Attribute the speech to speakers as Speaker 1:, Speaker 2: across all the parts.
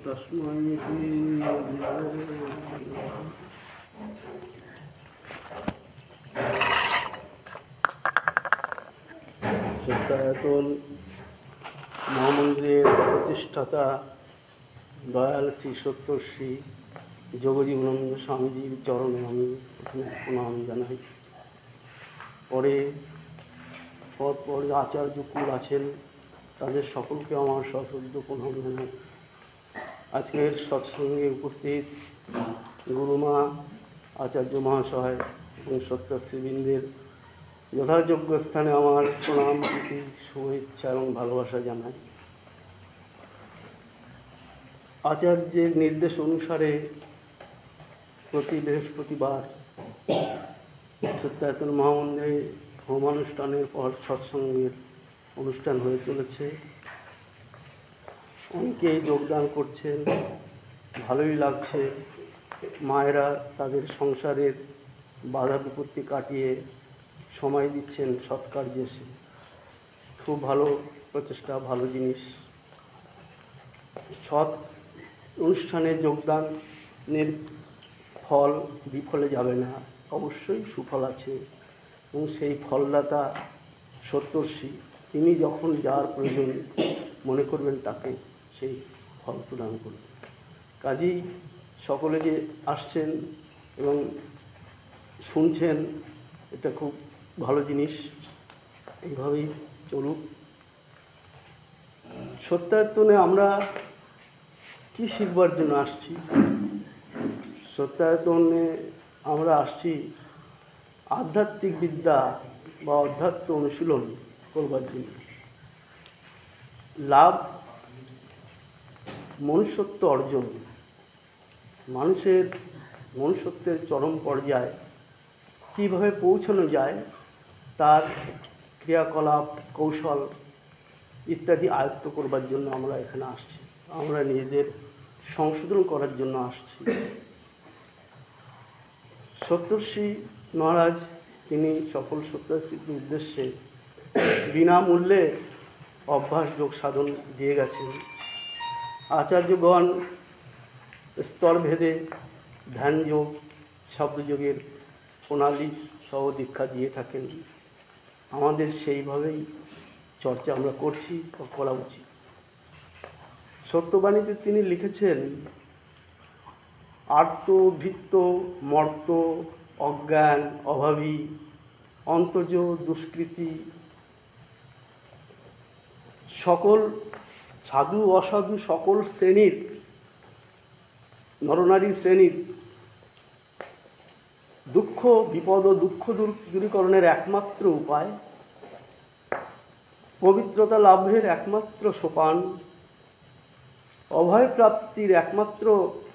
Speaker 1: तस्मै সত্যায়তন মহামন্দিরের প্রতিষ্ঠাতা দয়াল শ্রী সত্যশ্রী যোগজীবনানন্দ স্বামীজির চরণে আমি প্রথমে প্রণাম জানাই। পরে আচার্যকুল আছেন, তাদের সকলকে আমার সশ্রদ্ধ প্রণাম জানাই। আজকের সৎসঙ্গে উপস্থিত গুরুমা, আচার্য মহাশয় এবং সত্যাশ্রীবৃন্দের যথাযোগ্য স্থানে আমার প্রণাম, প্রীতি, শুভেচ্ছা এবং ভালোবাসা জানাই। আচার্যের নির্দেশ অনুসারে প্রতি বৃহস্পতিবার সত্যায়তন মহামন্দিরে হোমানুষ্ঠানের পর সৎসঙ্গের অনুষ্ঠান হয়ে চলেছে। অনেকেই যোগদান করছেন, ভালোই লাগছে। মায়েরা তাদের সংসারের বাধা বিপত্তি কাটিয়ে সময় দিচ্ছেন সৎকার্যে। খুব ভালো প্রচেষ্টা, ভালো জিনিস। সৎ অনুষ্ঠানে যোগদানের ফল বিফলে যাবে না, অবশ্যই সুফল আছে এবং সেই ফলদাতা সত্যশ্রী, তিনি যখন যার প্রয়োজন মনে করবেন তাকে সেই ফল প্রদান করবেন। কাজেই সকলে যে আসছেন এবং শুনছেন, এটা খুব ভালো জিনিস, এইভাবেই চলুক। সত্যায়তনে আমরা কি শিখবার জন্য আসছি? সত্যায়তনে আমরা আসছি আধ্যাত্মিক বিদ্যা বা অধ্যাত্ম অনুশীলন করবার জন্য। লাভ মনুষ্যত্ব অর্জন। মানুষের মনুষ্যত্বের চরম পর্যায়ে কীভাবে পৌঁছানো যায় তার ক্রিয়াকলাপ, কৌশল ইত্যাদি আয়ত্ত করবার জন্য আমরা এখানে আসছি। আমরা নিজেদের সংশোধন করার জন্য আসছি। সত্যশ্রী মহারাজ তিনি সকল সত্যাশ্রীর উদ্দেশ্যে বিনামূল্যে অভ্যাস যোগ সাধন দিয়ে গেছেন। আচার্যগণ স্তরভেদে ধ্যান যোগ, শব্দযোগের প্রণালী সহ দীক্ষা দিয়ে থাকেন। আমাদের সেইভাবেই চর্চা আমরা করছি বা করা উচিত। সত্যবাণীতে তিনি লিখেছেন, আর্ত, ভৃত্য, মর্ত, অজ্ঞান, অভাবী, অন্তর্জ, দুষ্কৃতি, সকল সাধু অসাধু সকল শ্রেণীর নরনারী শ্রেণীর দুঃখ বিপদ ও দুঃখ দূরীকরণের একমাত্র উপায়, পবিত্রতা লাভের একমাত্র সোপান, অভয় প্রাপ্তির একমাত্র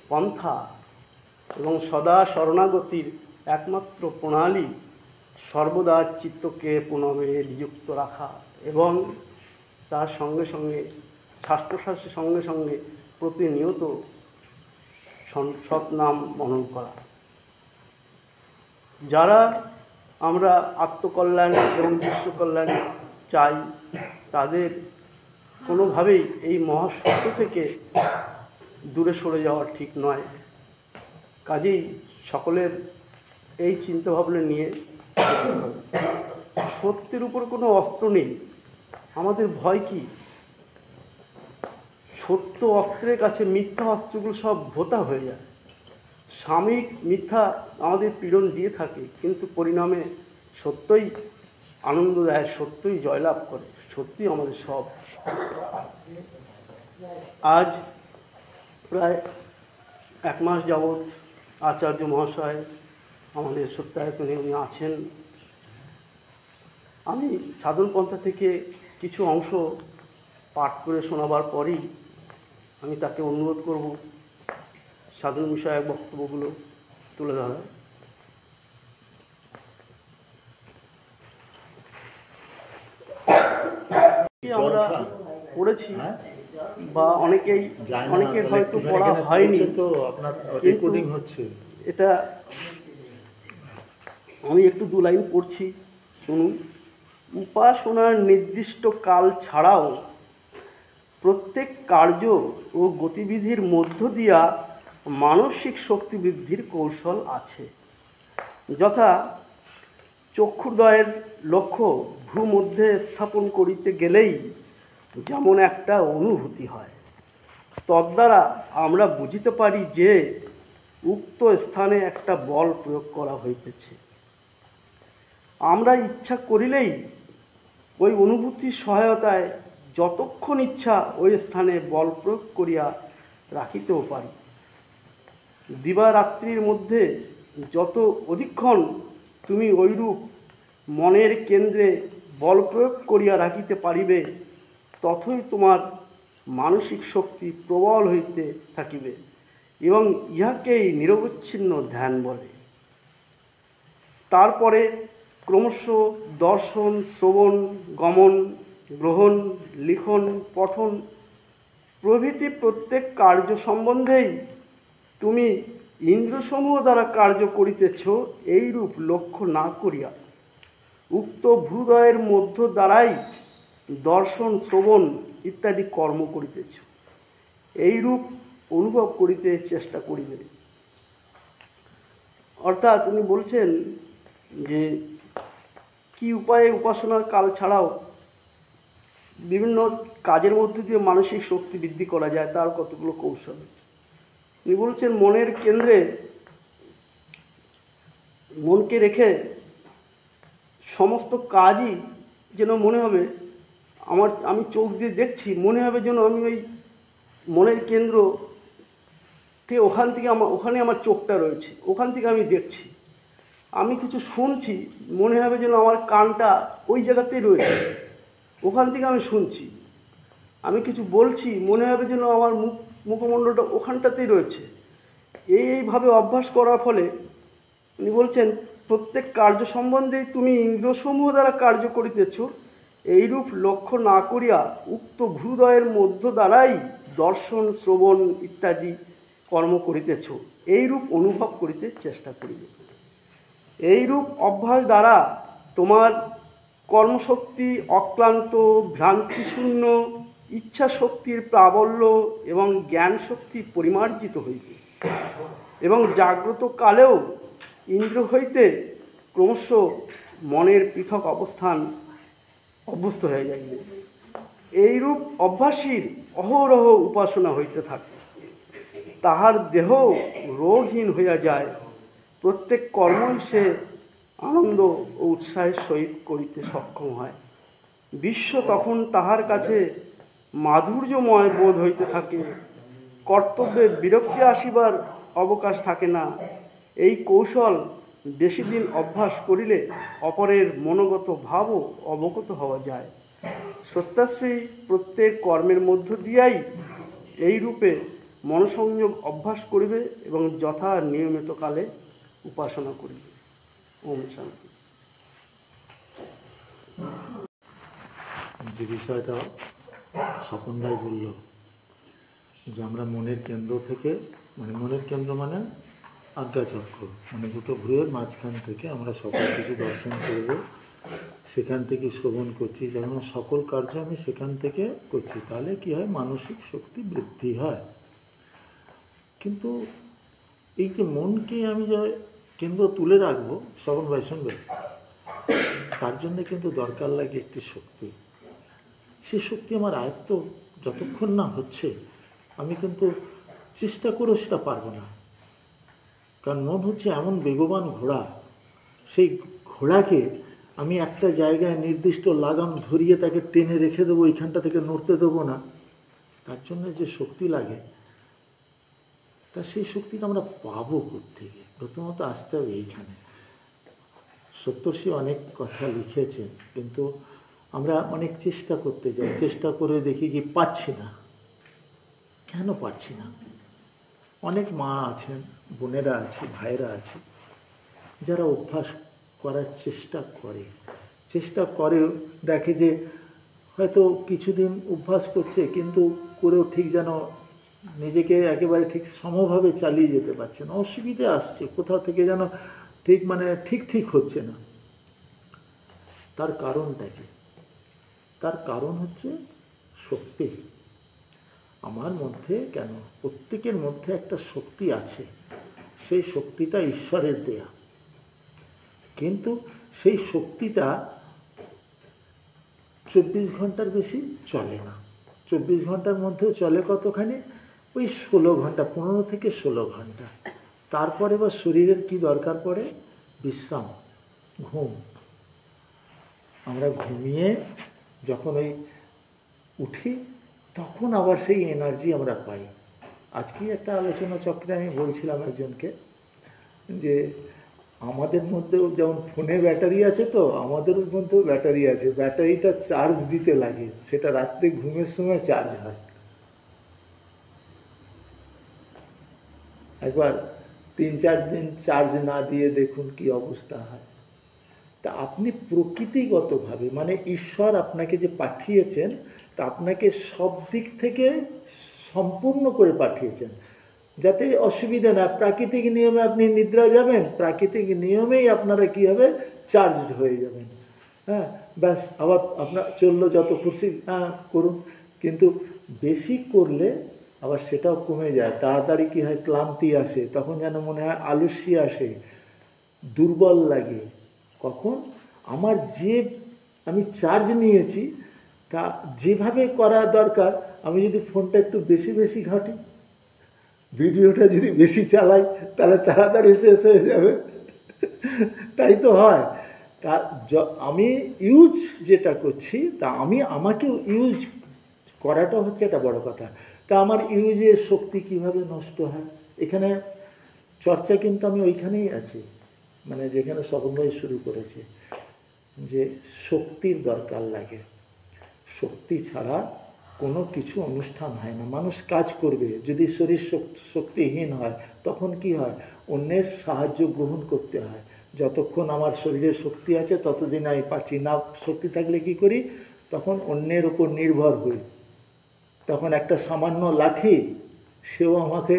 Speaker 1: পন্থা এবং সদা শরণাগতির একমাত্র প্রণালী সর্বদা চিত্তকে প্রণবে নিযুক্ত রাখা এবং তার সঙ্গে সঙ্গে শাস্ত্রশাস্ত্রের সঙ্গে সঙ্গে প্রতিনিয়ত সৎনাম মনন করা। যারা আমরা আত্মকল্যাণ এবং বিশ্বকল্যাণ চাই, তাদের কোনোভাবেই এই মহাসত্য থেকে দূরে সরে যাওয়া ঠিক নয়। কাজেই সকলের এই চিন্তাভাবনা নিয়ে সত্যের উপর কোনো অস্ত্র নেই, আমাদের ভয় কি? সত্য অস্ত্রের কাছে মিথ্যা অস্ত্রগুলো সব ভোতা হয়ে যায়। সাময়িক মিথ্যা আমাদের পীড়ন দিয়ে থাকে, কিন্তু পরিণামে সত্যই আনন্দ দেয়, সত্যই জয়লাভ করে, সত্যই আমাদের সব। আজ প্রায় 1 মাস যাবৎ আচার্য মহাশয় আমাদের সত্যায়তনে উনি আছেন। আমি সাধন পন্থা থেকে কিছু অংশ পাঠ করে শোনাবার পরেই আমি তাকে অনুরোধ করব সাধন বিষয়ক বক্তব্যগুলো তুলে ধরা। আমরা পড়েছি বা অনেকের হয়তো পড়া হয়নি, তো আপনার রেকর্ডিং হচ্ছে, এটা আমি একটু 2 লাইন পড়ছি, শুনুন। উপাসনার নির্দিষ্ট কাল ছাড়াও প্রত্যেক কার্য ও গতিবিধির মধ্য দিয়া মানসিক শক্তি বৃদ্ধির কৌশল আছে। যথা চক্ষুর্দয়ের লক্ষ্য ভূমধ্যে স্থাপন করিতে গেলেই যেমন একটা অনুভূতি হয়, তদ্বারা আমরা বুঝিতে পারি যে উক্ত স্থানে একটা বল প্রয়োগ করা হইতেছে। আমরা ইচ্ছা করিলেই ওই অনুভূতির সহায়তায় যতক্ষণ ইচ্ছা ওই স্থানে বল প্রয়োগ করিয়া রাখিতেও পারি। দিবারাত্রির মধ্যে যত অধিকক্ষণ তুমি ঐরূপ মনের কেন্দ্রে বল প্রয়োগ করিয়া রাখিতে পারিবে, ততই তোমার মানসিক শক্তি প্রবল হইতে থাকিবে এবং ইহাকেই নিরবচ্ছিন্ন ধ্যান বলে। তারপরে ক্রমশ দর্শন, শ্রবণ, গমন, গ্রহণ, লিখন, পঠন প্রভৃতি প্রত্যেক কার্য সম্বন্ধেই তুমি ইন্দ্রসমূহ দ্বারা কার্য করিতেছ এইরূপ লক্ষ্য না করিয়া উক্ত ভূদয়ের মধ্য দ্বারাই দর্শন, শ্রবণ ইত্যাদি কর্ম করিতেছ, এইরূপ অনুভব করিতে চেষ্টা করিবে। অর্থাৎ উনি বলছেন যে কি উপায়ে উপাসনার কাল ছাড়াও বিভিন্ন কাজের মধ্যে দিয়ে মানসিক শক্তি বৃদ্ধি করা যায়, তার কতগুলো কৌশল উনি বলছেন। মনের কেন্দ্রে মনকে রেখে সমস্ত কাজই যেন মনে হবে আমি চোখ দিয়ে দেখছি, মনে হবে যেন আমি ওই মনের কেন্দ্র থেকে ওখানে আমার চোখটা রয়েছে, ওখান থেকে আমি দেখছি। আমি কিছু শুনছি, মনে হবে যেন আমার কানটা ওই জায়গাতেই রয়েছে, ওখান থেকে আমি শুনছি। আমি কিছু বলছি, মনে হবে যেন আমার মুখমণ্ডলটা ওখানটাতেই রয়েছে। এইভাবে অভ্যাস করার ফলে উনি বলছেন প্রত্যেক কার্য সম্বন্ধেই তুমি ইন্দ্রসমূহ দ্বারা কার্য করিতেছ, এইরূপ লক্ষ্য না করিয়া উক্ত ভূদয়ের মধ্য দ্বারাই দর্শন, শ্রবণ ইত্যাদি কর্ম করিতেছ, এইরূপ অনুভব করিতে চেষ্টা করিবে। এইরূপ অভ্যাস দ্বারা তোমার কর্মশক্তি অক্লান্ত, ভ্রান্তিশূন্য, ইচ্ছা শক্তির প্রাবল্য এবং জ্ঞান শক্তি পরিমার্জিত হইবে এবং জাগ্রত কালেও ইন্দ্র হইতে ক্রমশ মনের পৃথক অভ্যস্ত হয়ে যাইবে। এইরূপ অভ্যাসীর অহরহ উপাসনা হইতে থাকে, তাহার দেহ রোগহীন হইয়া যায়, প্রত্যেক কর্মই সে আনন্দ ও উৎসাহের সহিত করিতে সক্ষম হয়। বিশ্ব তখন তাহার কাছে মাধুর্যময় বোধ হইতে থাকে, কর্তব্যে বিরক্তি আসিবার অবকাশ থাকে না। এই কৌশল বেশি দিন অভ্যাস করিলে অপরের মনোগত ভাবও অবগত হওয়া যায়। সত্যাশ্রী প্রত্যেক কর্মের মধ্য দিয়াই এই রূপে মনসংযোগ অভ্যাস করিবে এবং যথা নিয়মিত কালে উপাসনা করিবে। ওম শান্তি।
Speaker 2: যে বিষয়টা স্বপনদাই বলল যে আমরা মনের কেন্দ্র থেকে, মনের কেন্দ্র মানে আজ্ঞাচক্র, দুটো ভ্রুয়ের মাঝখান থেকে আমরা সকল কিছু দর্শন করব, সেখান থেকে শ্রবণ করছি, যেমন সকল কার্য আমি সেখান থেকে করছি, তাহলে কি হয়, মানসিক শক্তি বৃদ্ধি হয়। কিন্তু এই যে মনকে আমি যে কেন্দ্র তুলে রাখবো, শ্রবণ ভাই শুনবে, তার জন্য কিন্তু দরকার লাগে একটি শক্তি। সে শক্তি আমার আয়ত্ত যতক্ষণ না হচ্ছে, আমি কিন্তু চেষ্টা করেও সেটা পারবো না। কারণ মন হচ্ছে এমন বেগবান ঘোড়া, সেই ঘোড়াকে আমি একটা জায়গায় নির্দিষ্ট লাগাম ধরিয়ে তাকে টেনে রেখে দেবো, এইখানটা থেকে নড়তে দেবো না। তার জন্য যে শক্তি লাগে, তা সেই শক্তিটা আমরা পাবো কোত্থেকে? প্রথমত আসতে হবে এইখানে। সপ্তর্ষি অনেক কথা লিখেছেন, কিন্তু আমরা অনেক চেষ্টা করতে যাই, চেষ্টা করে দেখি কি পাচ্ছি না। কেন পাচ্ছি না? অনেক মা আছেন, বোনেরা আছে, ভাইয়েরা আছে, যারা অভ্যাস করার চেষ্টা করে দেখে যে হয়তো কিছুদিন অভ্যাস করছে, কিন্তু করেও ঠিক যেন নিজেকে একেবারে ঠিক সমভাবে চালিয়ে যেতে পারছে না, অসুবিধে আসছে, কোথাও থেকে যেন ঠিক হচ্ছে না। তার কারণটা কি? তার কারণ হচ্ছে শক্তি। আমার মধ্যে কেন, প্রত্যেকের মধ্যে একটা শক্তি আছে, সেই শক্তিটা ঈশ্বরের দেয়া, কিন্তু সেই শক্তিটা 24 ঘন্টার বেশি চলে না। 24 ঘন্টার মধ্যেও চলে কতখানি, ওই 16 ঘন্টা, 15 থেকে 16 ঘন্টা। তারপরে বা শরীরের কি দরকার পড়ে, বিশ্রাম, ঘুম। আমরা ঘুমিয়ে যখন ওই উঠি তখন আবার সেই এনার্জি আমরা পাই। আজকেই একটা আলোচনা চক্রে আমি বলছিলাম একজনকে যে আমাদের মধ্যেও যেমন ফোনে ব্যাটারি আছে, তো আমাদের মধ্যেও ব্যাটারি আছে, ব্যাটারিটা চার্জ দিতে লাগে, সেটা রাত্রে ঘুমের সময় চার্জ হয়। একবার 3-4 দিন চার্জ না দিয়ে দেখুন কি অবস্থা হয়। তা আপনি প্রকৃতিগতভাবে, মানে ঈশ্বর আপনাকে যে পাঠিয়েছেন, তা আপনাকে সব দিক থেকে সম্পূর্ণ করে পাঠিয়েছেন, যাতে অসুবিধা না। প্রাকৃতিক নিয়মে আপনি নিদ্রা যাবেন, প্রাকৃতিক নিয়মেই আপনারা কী হবে, চার্জড হয়ে যাবেন। হ্যাঁ, ব্যাস, আবার আপনার চললো, যত খুশি হ্যাঁ করুন, কিন্তু বেশি করলে আবার সেটাও কমে যায়। তাড়াতাড়ি কী হয়, ক্লান্তি আসে, তখন যেন মনে হয় আলস্য আসে, দুর্বল লাগে। কখন আমার যে আমি চার্জ নিয়েছি তা যেভাবে করা দরকার, আমি যদি ফোনটা একটু বেশি বেশি ঘাঁটি, ভিডিওটা যদি বেশি চালাই, তাহলে তাড়াতাড়ি শেষ হয়ে যাবে, তাই তো হয়। তা আমি ইউজ যেটা করছি, তা আমাকেও ইউজ করাটা হচ্ছে একটা বড় কথা। তা আমার ইউজের শক্তি কিভাবে নষ্ট হয়, এখানে চর্চা কিন্তু আমি ওইখানেই আছি, মানে যেখানে স্বপ্নই শুরু করেছে, যে শক্তির দরকার লাগে। শক্তি ছাড়া কোনো কিছু অনুষ্ঠান হয় না। মানুষ কাজ করবে, যদি শরীর শক্তিহীন হয় তখন কি হয়, অন্যের সাহায্য গ্রহণ করতে হয়। যতক্ষণ আমার শরীরে শক্তি আছে ততদিন আমি পাচ্ছি না, শক্তি থাকলে কি করি, তখন অন্যের উপর নির্ভর হই। তখন একটা সামান্য লাঠি, সেও আমাকে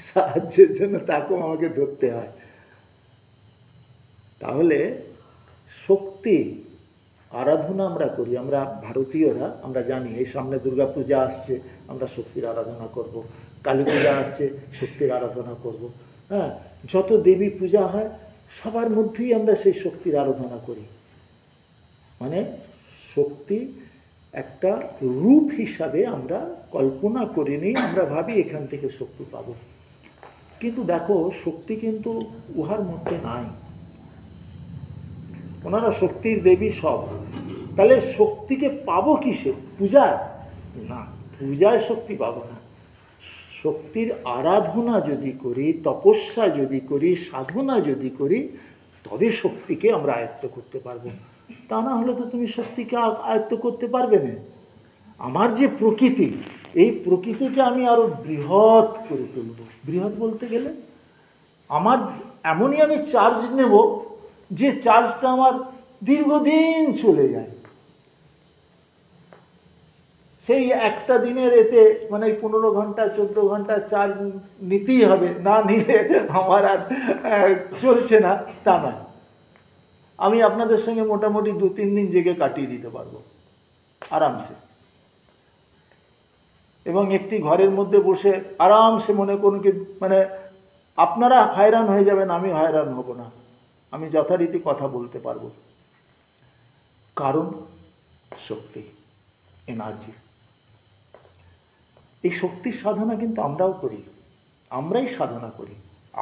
Speaker 2: সাহায্যের জন্য তাকেও আমাকে ধরতে হয়। তাহলে শক্তি আরাধনা আমরা করি, আমরা ভারতীয়রা, আমরা জানি এই সামনে দুর্গা পূজা আসছে, আমরা শক্তির আরাধনা করব, কালী পূজা আসছে, শক্তির আরাধনা করব। হ্যাঁ, যত দেবী পূজা হয় সবার মধ্যেই আমরা সেই শক্তির আরাধনা করি। মানে শক্তি একটা রূপ হিসাবে আমরা কল্পনা করিনি, আমরা ভাবি এখান থেকে শক্তি পাবো, কিন্তু দেখো শক্তি কিন্তু উহার মধ্যে নাই। ওনারা শক্তির দেবী সব, তাহলে শক্তিকে পাবো কিসে, পূজায়? না, পূজায় শক্তি পাবো না। শক্তির আরাধনা যদি করি, তপস্যা যদি করি, সাধনা যদি করি, তবে শক্তিকে আমরা আয়ত্ত করতে পারবো। তা না হলে তো তুমি শক্তিকে আয়ত্ত করতে পারবে না। আমার যে প্রকৃতি, এই প্রকৃতিকে আমি আরো বৃহৎ করে তুলব। বৃহৎ বলতে গেলে আমার এমনই আমি চার্জ নেব যে চার্জটা আমার দীর্ঘদিন চলে যায়। সেই একটা দিনের এতে মানে 15 ঘন্টা 14 ঘন্টা চার্জ নিতেই হবে, না নিলে আমার আর চলছে না, তা না। আমি আপনাদের সঙ্গে মোটামুটি 2-3 দিন জেগে কাটিয়ে দিতে পারবো আরামসে, এবং একটি ঘরের মধ্যে বসে আরামসে, মনে করুন কি, মানে আপনারা হয়রান হয়ে যাবেন, আমি হয়রান হব না, আমি যথারীতি কথা বলতে পারবো। কারণ শক্তি, এনার্জি। এই শক্তির সাধনা কিন্তু আমরাও করি, আমরাই সাধনা করি।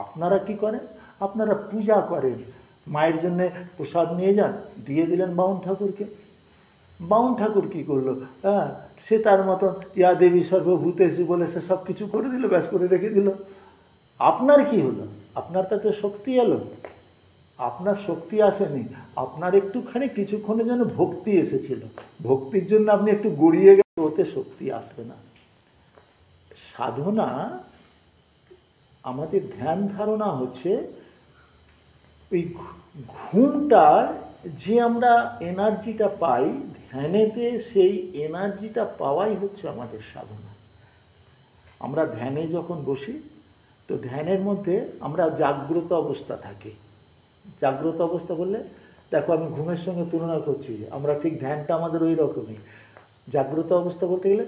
Speaker 2: আপনারা কি করেন, আপনারা পূজা করেন, মায়ের জন্য প্রসাদ নিয়ে যান, দিয়ে দিলেন বাউন ঠাকুরকে। বাউন ঠাকুর কী করলো, হ্যাঁ, সে তার মতন ইয়া দেবী সর্বভূতেষু বলে সে সব কিছু করে দিল, ব্যাস করে রেখে দিল। আপনার কি হলো, আপনার তাতে শক্তি এলো? আপনার শক্তি আসেনি, আপনার একটুখানি কিছুক্ষণের জন্য ভক্তি এসেছিল, ভক্তির জন্য আপনি একটু গড়িয়ে গেলে, ওতে শক্তি আসবে না। সাধনা, আমাদের ধ্যান ধারণা হচ্ছে ওই ঘুমটার যে আমরা এনার্জিটা পাই ধ্যানেতে, সেই এনার্জিটা পাওয়াই হচ্ছে আমাদের সাধনা। আমরা ধ্যানে যখন বসি, তো ধ্যানের মধ্যে আমরা জাগ্রত অবস্থা থাকি। জাগ্রত অবস্থা বললে দেখো, আমি ঘুমের সঙ্গে তুলনা করছি, আমরা ঠিক ধ্যানটা আমাদের ওই রকমই। জাগ্রত অবস্থা বলতে গেলে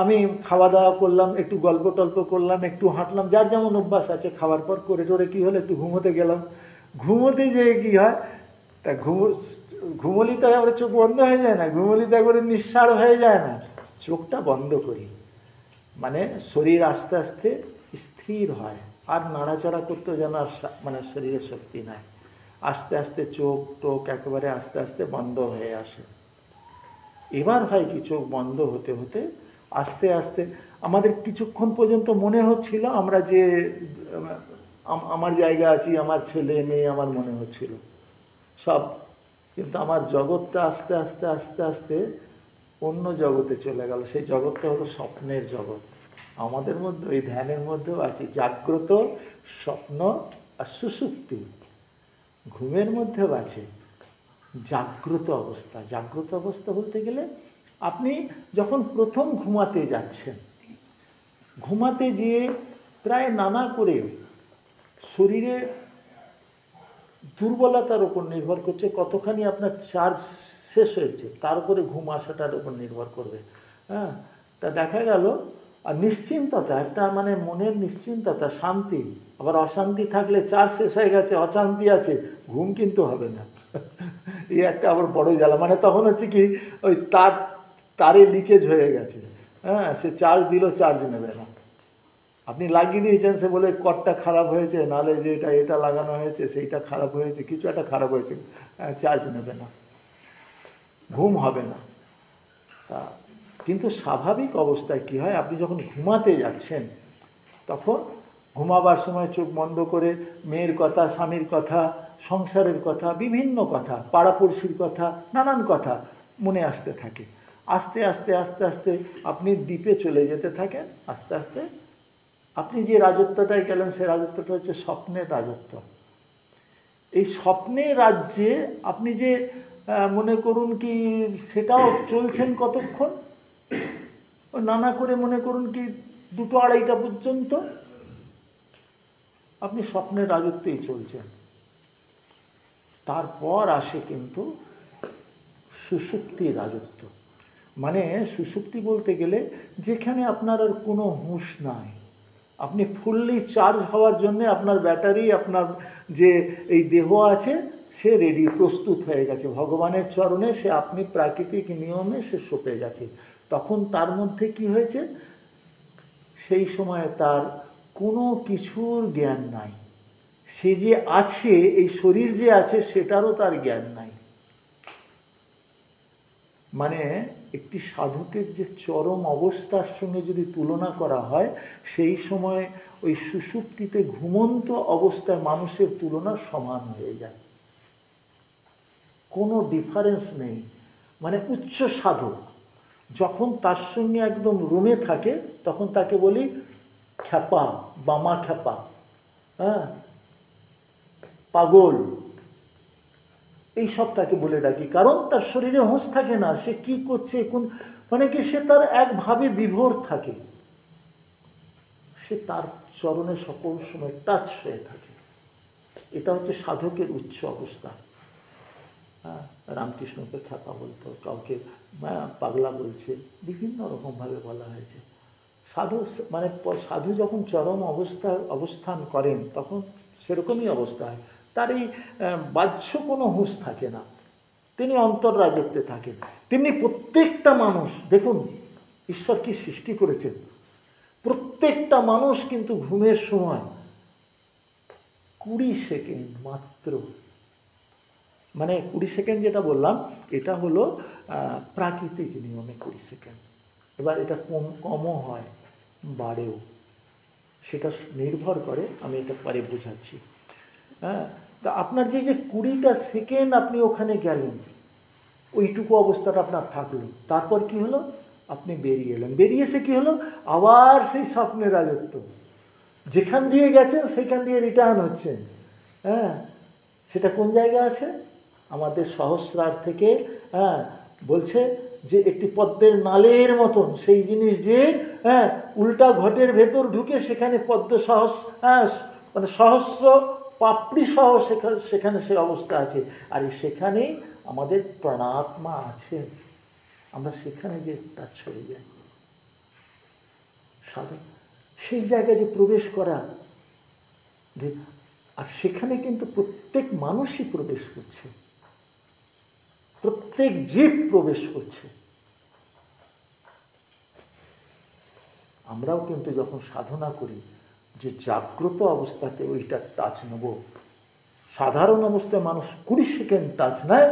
Speaker 2: আমি খাওয়া দাওয়া করলাম, একটু গল্প টল্প করলাম, একটু হাঁটলাম, যার যেমন অভ্যাস আছে। খাওয়ার পর করে টোরে কী হলো, একটু ঘুমোতে গেলাম। ঘুমোতে যেয়ে কী হয়, তা ঘুমোলিতে আমরা চোখ বন্ধ হয়ে যায় না, ঘুমোলিতে একবারে নিঃসাড় হয়ে যায় না, চোখটা বন্ধ করি, মানে শরীর আস্তে আস্তে স্থির হয়, আর নাড়াচাড়া করতেও যেন আর মানে শরীরে শক্তি নাই। আস্তে আস্তে চোখ টোক একেবারে আস্তে আস্তে বন্ধ হয়ে আসে। এবার হয় কি, চোখ বন্ধ হতে হতে আস্তে আস্তে আমাদের কিছুক্ষণ পর্যন্ত মনে হচ্ছিল আমরা যে আমার জায়গা আছি, আমার ছেলে মেয়ে আমার মনে হচ্ছিল সব, কিন্তু আমার জগৎটা আস্তে আস্তে আস্তে আস্তে অন্য জগতে চলে গেল। সেই জগৎটা হলো স্বপ্নের জগৎ। আমাদের মধ্যে ওই ধ্যানের মধ্যেও আছে জাগ্রত, স্বপ্ন আর সুষুপ্তি। ঘুমের মধ্যেও আছে জাগ্রত অবস্থা। জাগ্রত অবস্থা বলতে গেলে আপনি যখন প্রথম ঘুমাতে যাচ্ছেন, ঘুমাতে গিয়ে প্রায় নানা করে শরীরে দুর্বলতার উপর নির্ভর করছে, কতখানি আপনার চার্জ শেষ হয়েছে তার উপরে ঘুম আসাটার উপর নির্ভর করবে। হ্যাঁ, তা দেখা গেল আর নিশ্চিন্ততা, একটা মানে মনের নিশ্চিন্ততা, শান্তি। আবার অশান্তি থাকলে চার্জ শেষ হয়ে গেছে, অশান্তি আছে, ঘুম কিন্তু হবে না। এই একটা আবার বড় জ্বালা, মানে তখন হচ্ছে কি ওই তারে লিকেজ হয়ে গেছে। হ্যাঁ, সে চার্জ দিল, চার্জ নেবে না। আপনি লাগিয়ে দিয়েছেন, সে বলে কর্ডটা খারাপ হয়েছে, নাহলে যে এটা লাগানো হয়েছে সেইটা খারাপ হয়েছে, কিছু একটা খারাপ হয়েছে, চার্জ নেবে না, ঘুম হবে না। তা কিন্তু স্বাভাবিক অবস্থায় কি হয়, আপনি যখন ঘুমাতে যাচ্ছেন তখন ঘুমাবার সময় চোখ বন্ধ করে মেয়ের কথা, স্বামীর কথা, সংসারের কথা, বিভিন্ন কথা, পাড়াপড়শির কথা, নানান কথা মনে আসতে থাকে। আস্তে আস্তে আস্তে আস্তে আপনি দ্বীপে চলে যেতে থাকেন। আস্তে আস্তে আপনি যে রাজত্বটায় গেলেন, সেই রাজত্বটা হচ্ছে স্বপ্নের রাজত্ব। এই স্বপ্নের রাজ্যে আপনি যে মনে করুন কি সেটাও চলছেন কতক্ষণ, নানা করে মনে করুন কি 2টা-2:30টা পর্যন্ত আপনি স্বপ্নের রাজত্বেই চলছেন। তারপর আসে কিন্তু সুষুপ্তির রাজত্ব। মানে সুষুপ্তি বলতে গেলে যেখানে আপনার আর কোনো হুঁশ নাই, আপনি ফুললি চার্জ হওয়ার জন্য আপনার ব্যাটারি, আপনার যে এই দেহ আছে সে রেডি, প্রস্তুত হয়ে গেছে ভগবানের চরণে, সে আপনি প্রাকৃতিক নিয়মে সে সঁপে গেছে। তখন তার মধ্যে কি হয়েছে, সেই সময় তার কোনো কিছুর জ্ঞান নাই। সে যে আছে, এই শরীর যে আছে সেটারও তার জ্ঞান নাই। মানে একটি সাধকের যে চরম অবস্থার সঙ্গে যদি তুলনা করা হয়, সেই সময় ওই সুষুপ্তিতে ঘুমন্ত অবস্থায় মানুষের তুলনা সমান হয়ে যায়, কোনো ডিফারেন্স নেই। মানে উচ্চ সাধক যখন তার সঙ্গে একদম রুমে থাকে, তখন তাকে বলি খ্যাপা, বামা খ্যাপা, হ্যাঁ, পাগল, এইসব তাকে বলে ডাকি। কারণ তার শরীরে হুঁশ থাকে না, সে কি করছে, কোন মানে কি সে তার একভাবে বিভোর থাকে, সে তার চরণে সকল সময় টাচ হয়ে থাকে। এটা হচ্ছে সাধকের উচ্চ অবস্থা। হ্যাঁ, রামকৃষ্ণকে খ্যাপা বলতো, কাউকে পাগলা বলছে, বিভিন্ন রকমভাবে বলা হয়েছে। সাধু মানে সাধু যখন চরম অবস্থান করেন তখন সেরকমই অবস্থা হয়। তার এই বাহ্য কোনো হুঁশ থাকে না, তিনি অন্তর্রাজত্বে থাকেন। তেমনি প্রত্যেকটা মানুষ, দেখুন ঈশ্বর কি সৃষ্টি করেছেন, প্রত্যেকটা মানুষ কিন্তু ঘুমের সময় 20 সেকেন্ড মাত্র, মানে 20 সেকেন্ড যেটা বললাম এটা হলো প্রাকৃতিক নিয়মে 20 সেকেন্ড। এবার এটা কমও হয়, বাড়েও, সেটা নির্ভর করে, আমি এটা পরে বোঝাচ্ছি। হ্যাঁ, তা আপনার যে 20টা সেকেন্ড আপনি ওখানে গেলেন, ওইটুকু অবস্থাটা আপনার থাকলো, তারপর কি হলো, আপনি বেরিয়ে এলেন। বেরিয়ে এসে কী হলো, আবার সেই স্বপ্নের রাজত্ব, যেখান দিয়ে গেছেন সেখান দিয়ে রিটার্ন হচ্ছেন। হ্যাঁ, সেটা কোন জায়গা আছে, আমাদের সহস্রার থেকে। হ্যাঁ, বলছে যে একটি পদ্মের নালের মতন সেই জিনিস যে উল্টা ঘটের ভেতর ঢুকে সেখানে পদ্ম মানে সহস্র পাপড়ি সহ সেখানে সে অবস্থা আছে। আর সেখানেই আমাদের প্রাণাত্মা আছে, আমরা সেখানে যে টাচ হয়ে যাই। সাধন সেই জায়গায় যে প্রবেশ করা, আর সেখানে কিন্তু প্রত্যেক মানুষই প্রবেশ করছে, প্রত্যেক জীব প্রবেশ করছে। আমরাও কিন্তু যখন সাধনা করি যে জাগ্রত অবস্থাতে ওইটা টাচ নেব, সাধারণ অবস্থায় মানুষ 20 সেকেন্ড টাচ নেয়,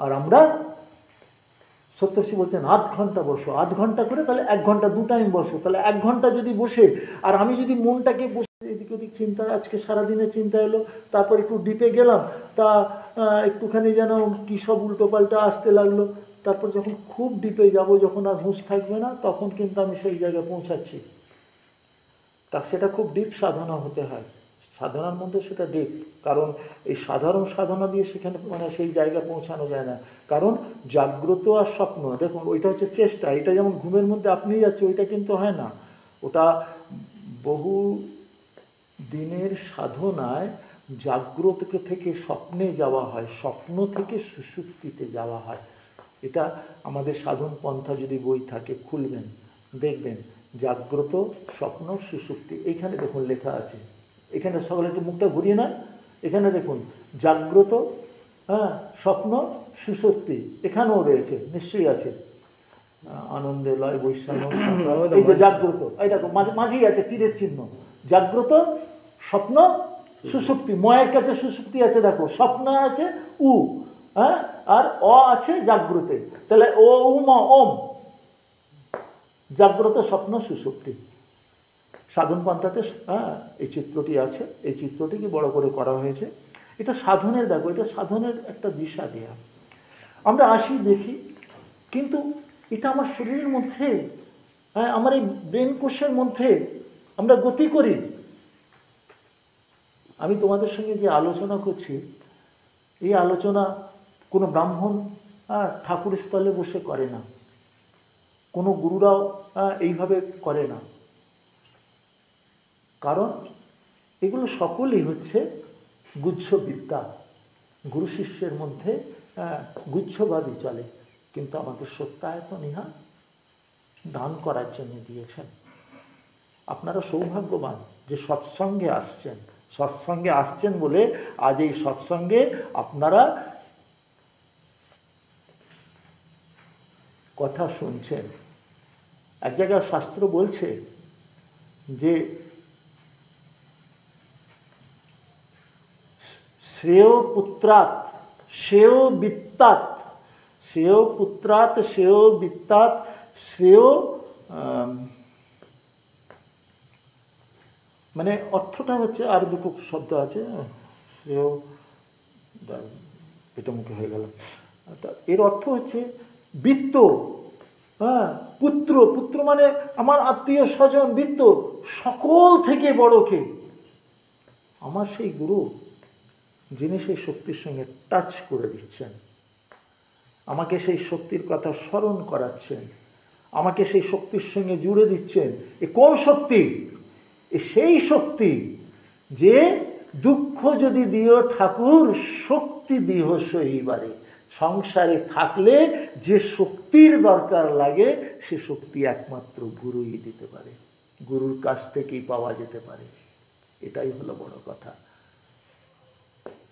Speaker 2: আর আমরা সত্যশ্রী বলছেন 8 ঘন্টা বসো, 8 ঘন্টা করে তাহলে 1 ঘন্টা 2 টাইম বসো, তাহলে 1 ঘন্টা যদি বসে, আর আমি যদি মনটাকে বসে এদিক ওদিক চিন্তা, আজকে সারাদিনের চিন্তা এলো, তারপর একটু ডিপে গেলাম, তা একটুখানি যেন কী সব উল্টোপাল্টা আসতে লাগলো, তারপর যখন খুব ডিপে যাব, যখন আর হুঁশ থাকবে না, তখন কিন্তু আমি সেই জায়গায় পৌঁছাচ্ছি। তা সেটা খুব ডিপ সাধনা হতে হয়, সাধনার মধ্যে সেটা ডিপ, কারণ এই সাধারণ সাধনা দিয়ে সেখানে মানে সেই জায়গায় পৌঁছানো যায় না। কারণ জাগ্রত আর স্বপ্ন, দেখুন ওইটা হচ্ছে চেষ্টা, এটা যেমন ঘুমের মধ্যে আপনি যাচ্ছে, ওইটা কিন্তু হয় না, ওটা বহু দিনের সাধনায় জাগ্রত থেকে স্বপ্নে যাওয়া হয়, স্বপ্ন থেকে সুষুপ্তিতে যাওয়া হয়। এটা আমাদের সাধন পন্থা যদি বই থাকে খুলবেন, দেখবেন জাগ্রত, স্বপ্ন, সুষুপ্তি, এইখানে দেখুন লেখা আছে। এখানে সকলে একটু মুখটা ঘুরিয়ে না, এখানে দেখুন জাগ্রত, স্বপ্ন, সুষুপ্তি, এখানেও রয়েছে, নিশ্চয়ই আছে। আনন্দে লয় বৈষম্য, এই যে জাগ্রত, এই দেখো মাঝেই আছে তীরের চিহ্ন, জাগ্রত, স্বপ্ন, সুষুপ্তি, ময়ের কাছে সুষুপ্তি আছে, দেখো স্বপ্ন আছে উ, আর অ আছে জাগ্রতে, তাহলে ও উম ওম, জাগ্রত, স্বপ্ন, সুষুপ্তি। সাধন পন্থাতে এই চিত্রটি আছে, এই চিত্রটিকে বড় করে করা হয়েছে। এটা সাধনের, দেখো এটা সাধনের একটা দিশা দেয়া। আমরা আসি দেখি, কিন্তু এটা আমার শরীরের মধ্যে, আমার এই ব্রেন কোষের মধ্যে আমরা গতি করি। আমি তোমাদের সঙ্গে যে আলোচনা করছি, এই আলোচনা কোনো ব্রাহ্মণ ঠাকুর স্থলে বসে করে না, কোনো গুরুরাও এইভাবে করে না, কারণ এগুলো সকলেই হচ্ছে গুচ্ছবিদ্যা, গুরু শিষ্যের মধ্যে গুচ্ছভাবই চলে। কিন্তু আমাদের সত্যায়তন ইহা দান করার জন্য দিয়েছেন। আপনারা সৌভাগ্যবান যে সৎসঙ্গে আসছেন, সৎসঙ্গে আসছেন বলে আজ এই সৎসঙ্গে আপনারা কথা শুনছেন। এক জায়গায় শাস্ত্র বলছে যে শ্রেয় পুত্রাৎ শ্রেয় বিত্তাৎ, শ্রেয় পুত্রাৎ শ্রেয় বিত্তাৎ, শ্রেয় মানে অর্থটা হচ্ছে, আর দুটো শব্দ আছে, শ্রেয়, এটা মুখে হয়ে গেল, এর অর্থ হচ্ছে বৃত্ত, পুত্র, পুত্র মানে আমার আত্মীয় স্বজন, বৃত্ত, সকল থেকে বড় কে? আমার সেই গুরু, যিনি সেই শক্তির সঙ্গে টাচ করে দিচ্ছেন, আমাকে সেই শক্তির কথা স্মরণ করাচ্ছেন, আমাকে সেই শক্তির সঙ্গে জুড়ে দিচ্ছেন। এ কোন শক্তি? এ সেই শক্তি যে দুঃখ যদি দিও ঠাকুর শক্তি দিহ সইবারে। সংসারে থাকলে যে শক্তির দরকার লাগে সে শক্তি একমাত্র গুরুই দিতে পারে, গুরুর কাছ থেকেই পাওয়া যেতে পারে। এটাই হলো বড় কথা।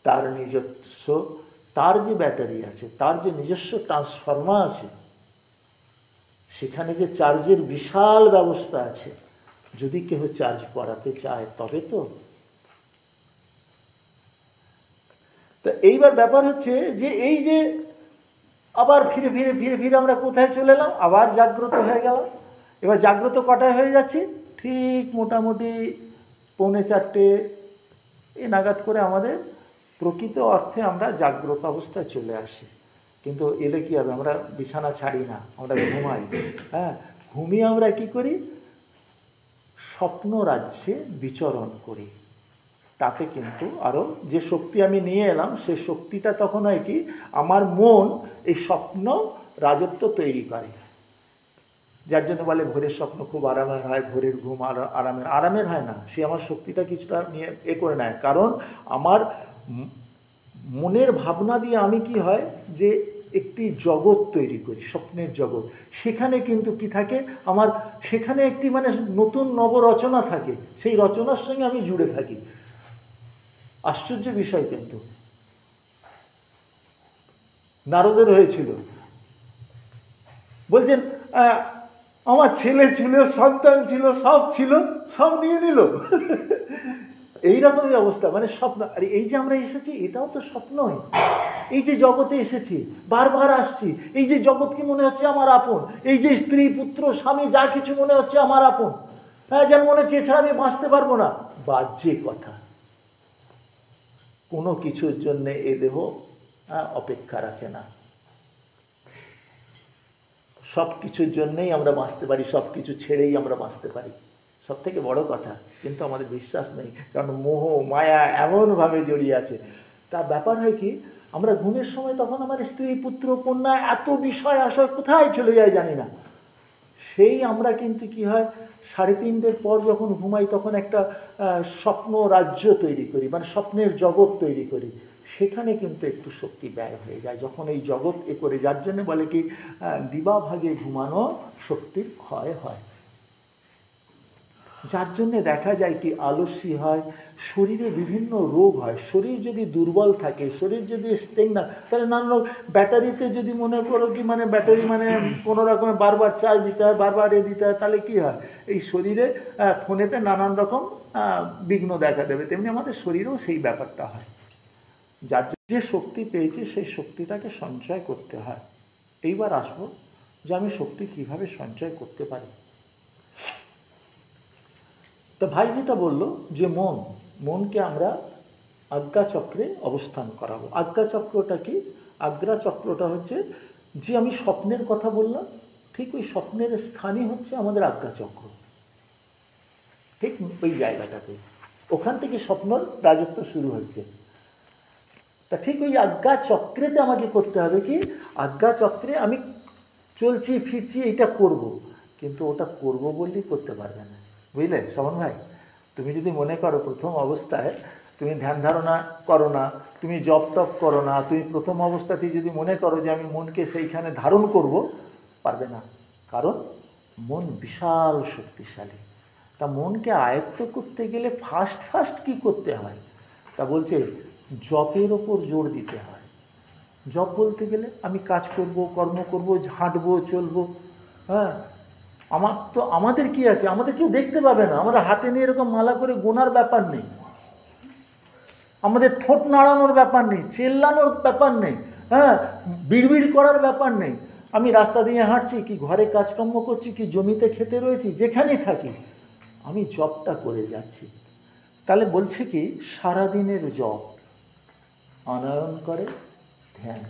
Speaker 2: তার নিজস্ব, তার যে ব্যাটারি আছে, তার যে নিজস্ব ট্রান্সফর্মার আছে, সেখানে যে চার্জের বিশাল ব্যবস্থা আছে, যদি কেউ চার্জ করাতে চায় তবে তো। এইবার ব্যাপার হচ্ছে যে এই যে আবার ফিরে ফিরে ফিরে ফিরে আমরা কোথায় চলে এলাম? আবার জাগ্রত হয়ে গেলাম। এবার জাগ্রত কটায় হয়ে যাচ্ছি? ঠিক মোটামুটি 3:45 এ নাগাদ করে আমাদের প্রকৃত অর্থে আমরা জাগ্রত অবস্থায় চলে আসি। কিন্তু এলে কী হবে? আমরা বিছানা ছাড়ি না, আমরা ঘুমাই। ঘুমিয়ে আমরা কি করি? স্বপ্ন রাজ্যে বিচরণ করি। তাতে কিন্তু আরও যে শক্তি আমি নিয়ে এলাম, সে শক্তিটা তখন হয় কি, আমার মন এই স্বপ্ন রাজত্ব তৈরি করে। যার জন্য বলে ভোরের স্বপ্ন খুব আরামের হয়, ভোরের ঘুম আরামের হয় না, সে আমার শক্তিটা কিছুটা নিয়ে করে নেয়। কারণ আমার মনের ভাবনা দিয়ে আমি কি হয় যে একটি জগৎ তৈরি করি, স্বপ্নের জগৎ। সেখানে কিন্তু কি থাকে, আমার সেখানে একটি মানে নতুন নবরচনা থাকে, সেই রচনার সঙ্গে আমি জুড়ে থাকি। আশ্চর্য বিষয় কিন্তু নারদের হয়েছিল, বলছেন আমার ছেলে ছিল, সন্তান ছিল, সব ছিল, সব নিয়ে নিল। এইরকমই অবস্থা, মানে স্বপ্ন। আর এই যে আমরা এসেছি, এটাও তো স্বপ্নই। এই যে জগতে এসেছি, বারবার আসছি, এই যে জগৎকে মনে হচ্ছে আমার আপন, এই যে স্ত্রী পুত্র স্বামী যা কিছু মনে হচ্ছে আমার আপন, হ্যাঁ, যেন মনে হচ্ছে এছাড়া আমি বাঁচতে পারবো না। বাহ্যিক কথা, কোনো কিছুর জন্যে এ দেহ অপেক্ষা রাখে না। সব কিছুর জন্যেই আমরা বাঁচতে পারি, সব কিছু ছেড়েই আমরা বাঁচতে পারি। সব থেকে বড় কথা, কিন্তু আমাদের বিশ্বাস নেই, কারণ মোহ মায়া এমনভাবে জড়িয়ে আছে। তার ব্যাপার হয় কি, আমরা ঘুমের সময় তখন আমার স্ত্রী পুত্র কন্যা এত বিষয় আশয় কোথায় চলে যায় জানি না। সেই আমরা কিন্তু কি হয়, 3:30 পর যখন ঘুমাই তখন একটা স্বপ্ন রাজ্য তৈরি করি, মানে স্বপ্নের জগৎ তৈরি করি। সেখানে কিন্তু একটু শক্তি ব্যয় হয়ে যায় যখন এই জগৎ এ করে। যার জন্য বলে কি, দিবাভাগে ঘুমানো শক্তির ক্ষয় হয়। যার জন্যে দেখা যায় কি, আলস্যি হয়, শরীরে বিভিন্ন রোগ হয়। শরীর যদি দুর্বল থাকে, শরীর যদি স্ট্রেং না, তাহলে নানান রোগ। ব্যাটারিতে যদি মনে করো কি, মানে ব্যাটারি মানে কোনো রকমে বারবার চার্জ দিতে হয়, বারবার দিতে হয়, তাহলে কি হয়, এই শরীরে ফোনেতে নানান রকম বিঘ্ন দেখা দেবে। তেমনি আমাদের শরীরেও সেই ব্যাপারটা হয়। যার যে শক্তি পেয়েছে সেই শক্তিটাকে সঞ্চয় করতে হয়। এইবার আসবো যে আমি শক্তি কিভাবে সঞ্চয় করতে পারি। তো ভাই যেটা বললো যে মনকে আমরা আজ্ঞাচক্রে অবস্থান করাবো। আজ্ঞাচক্রটা কি? আজ্ঞাচক্রটা হচ্ছে যে আমি স্বপ্নের কথা বললাম, ঠিক ওই স্বপ্নের স্থানই হচ্ছে আমাদের আজ্ঞাচক্র। ঠিক ওই জায়গাটাতে, ওখান থেকে স্বপ্নর রাজত্ব শুরু হচ্ছে। তা ঠিক ওই আজ্ঞাচক্রেতে আমাকে করতে হবে কি, আজ্ঞাচক্রে আমি চলছি ফিরছি, এইটা করব, কিন্তু ওটা করব বললেই করতে পারবে না। বুঝলে শ্রবণ ভাই, তুমি যদি মনে করো প্রথম অবস্থায় তুমি ধ্যান ধারণা করো না, তুমি জপ টপ করো না, তুমি প্রথম অবস্থাতেই যদি মনে করো যে আমি মনকে সেইখানে ধারণ করব, পারবে না। কারণ মন বিশাল শক্তিশালী। তা মনকে আয়ত্ত করতে গেলে ফার্স্ট কি করতে হয়, তা বলছে জপের ওপর জোর দিতে হয়। জপ বলতে গেলে আমি কাজ করব, কর্ম করব, হাঁটবো, চলবো। হ্যাঁ, আমাদের কি আছে, আমাদের কেউ দেখতে পাবে না। আমরা হাতে নিয়ে এরকম মালা করে গোনার ব্যাপার নেই, আমাদের ঠোঁট নাড়ানোর ব্যাপার নেই, চেল্লানোর ব্যাপার নেই, হ্যাঁ, বিড়বিড় করার ব্যাপার নেই। আমি রাস্তা দিয়ে হাঁটছি, কি ঘরে কাজকর্ম করছি, কি জমিতে খেতে রয়েছি, যেখানেই থাকি আমি জপটা করে যাচ্ছি। তাহলে বলছে কি, সারাদিনের জপ আনয়ন করে ধ্যান।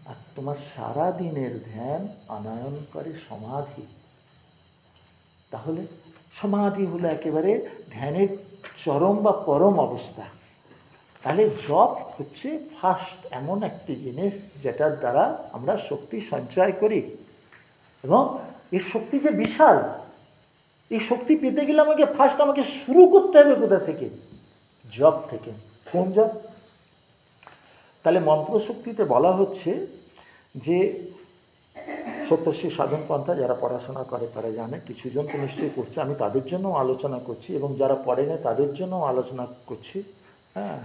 Speaker 2: আর তোমার সারা দিনের ধ্যান আনয়ন করে সমাধি। তাহলে সমাধি হলো একেবারে ধ্যানের চরম বা পরম অবস্থা। তাহলে জপ হচ্ছে ফার্স্ট এমন একটি জিনিস যেটার দ্বারা আমরা শক্তি সঞ্চয় করি। এবং এই শক্তি যে বিশাল, এই শক্তি পেতে গেলে আমাকে শুরু করতে হবে কোথা থেকে? জপ থেকে। কোন জপ? তাহলে মন্ত্রশক্তিতে বলা হচ্ছে যে সপ্তর্ষি সাধন পন্থা যারা পড়াশোনা করে তারা জানে, কিছুজন তো নিশ্চয়ই করছে, আমি তাদের জন্যও আলোচনা করছি, এবং যারা পড়ে না তাদের জন্যও আলোচনা করছি। হ্যাঁ,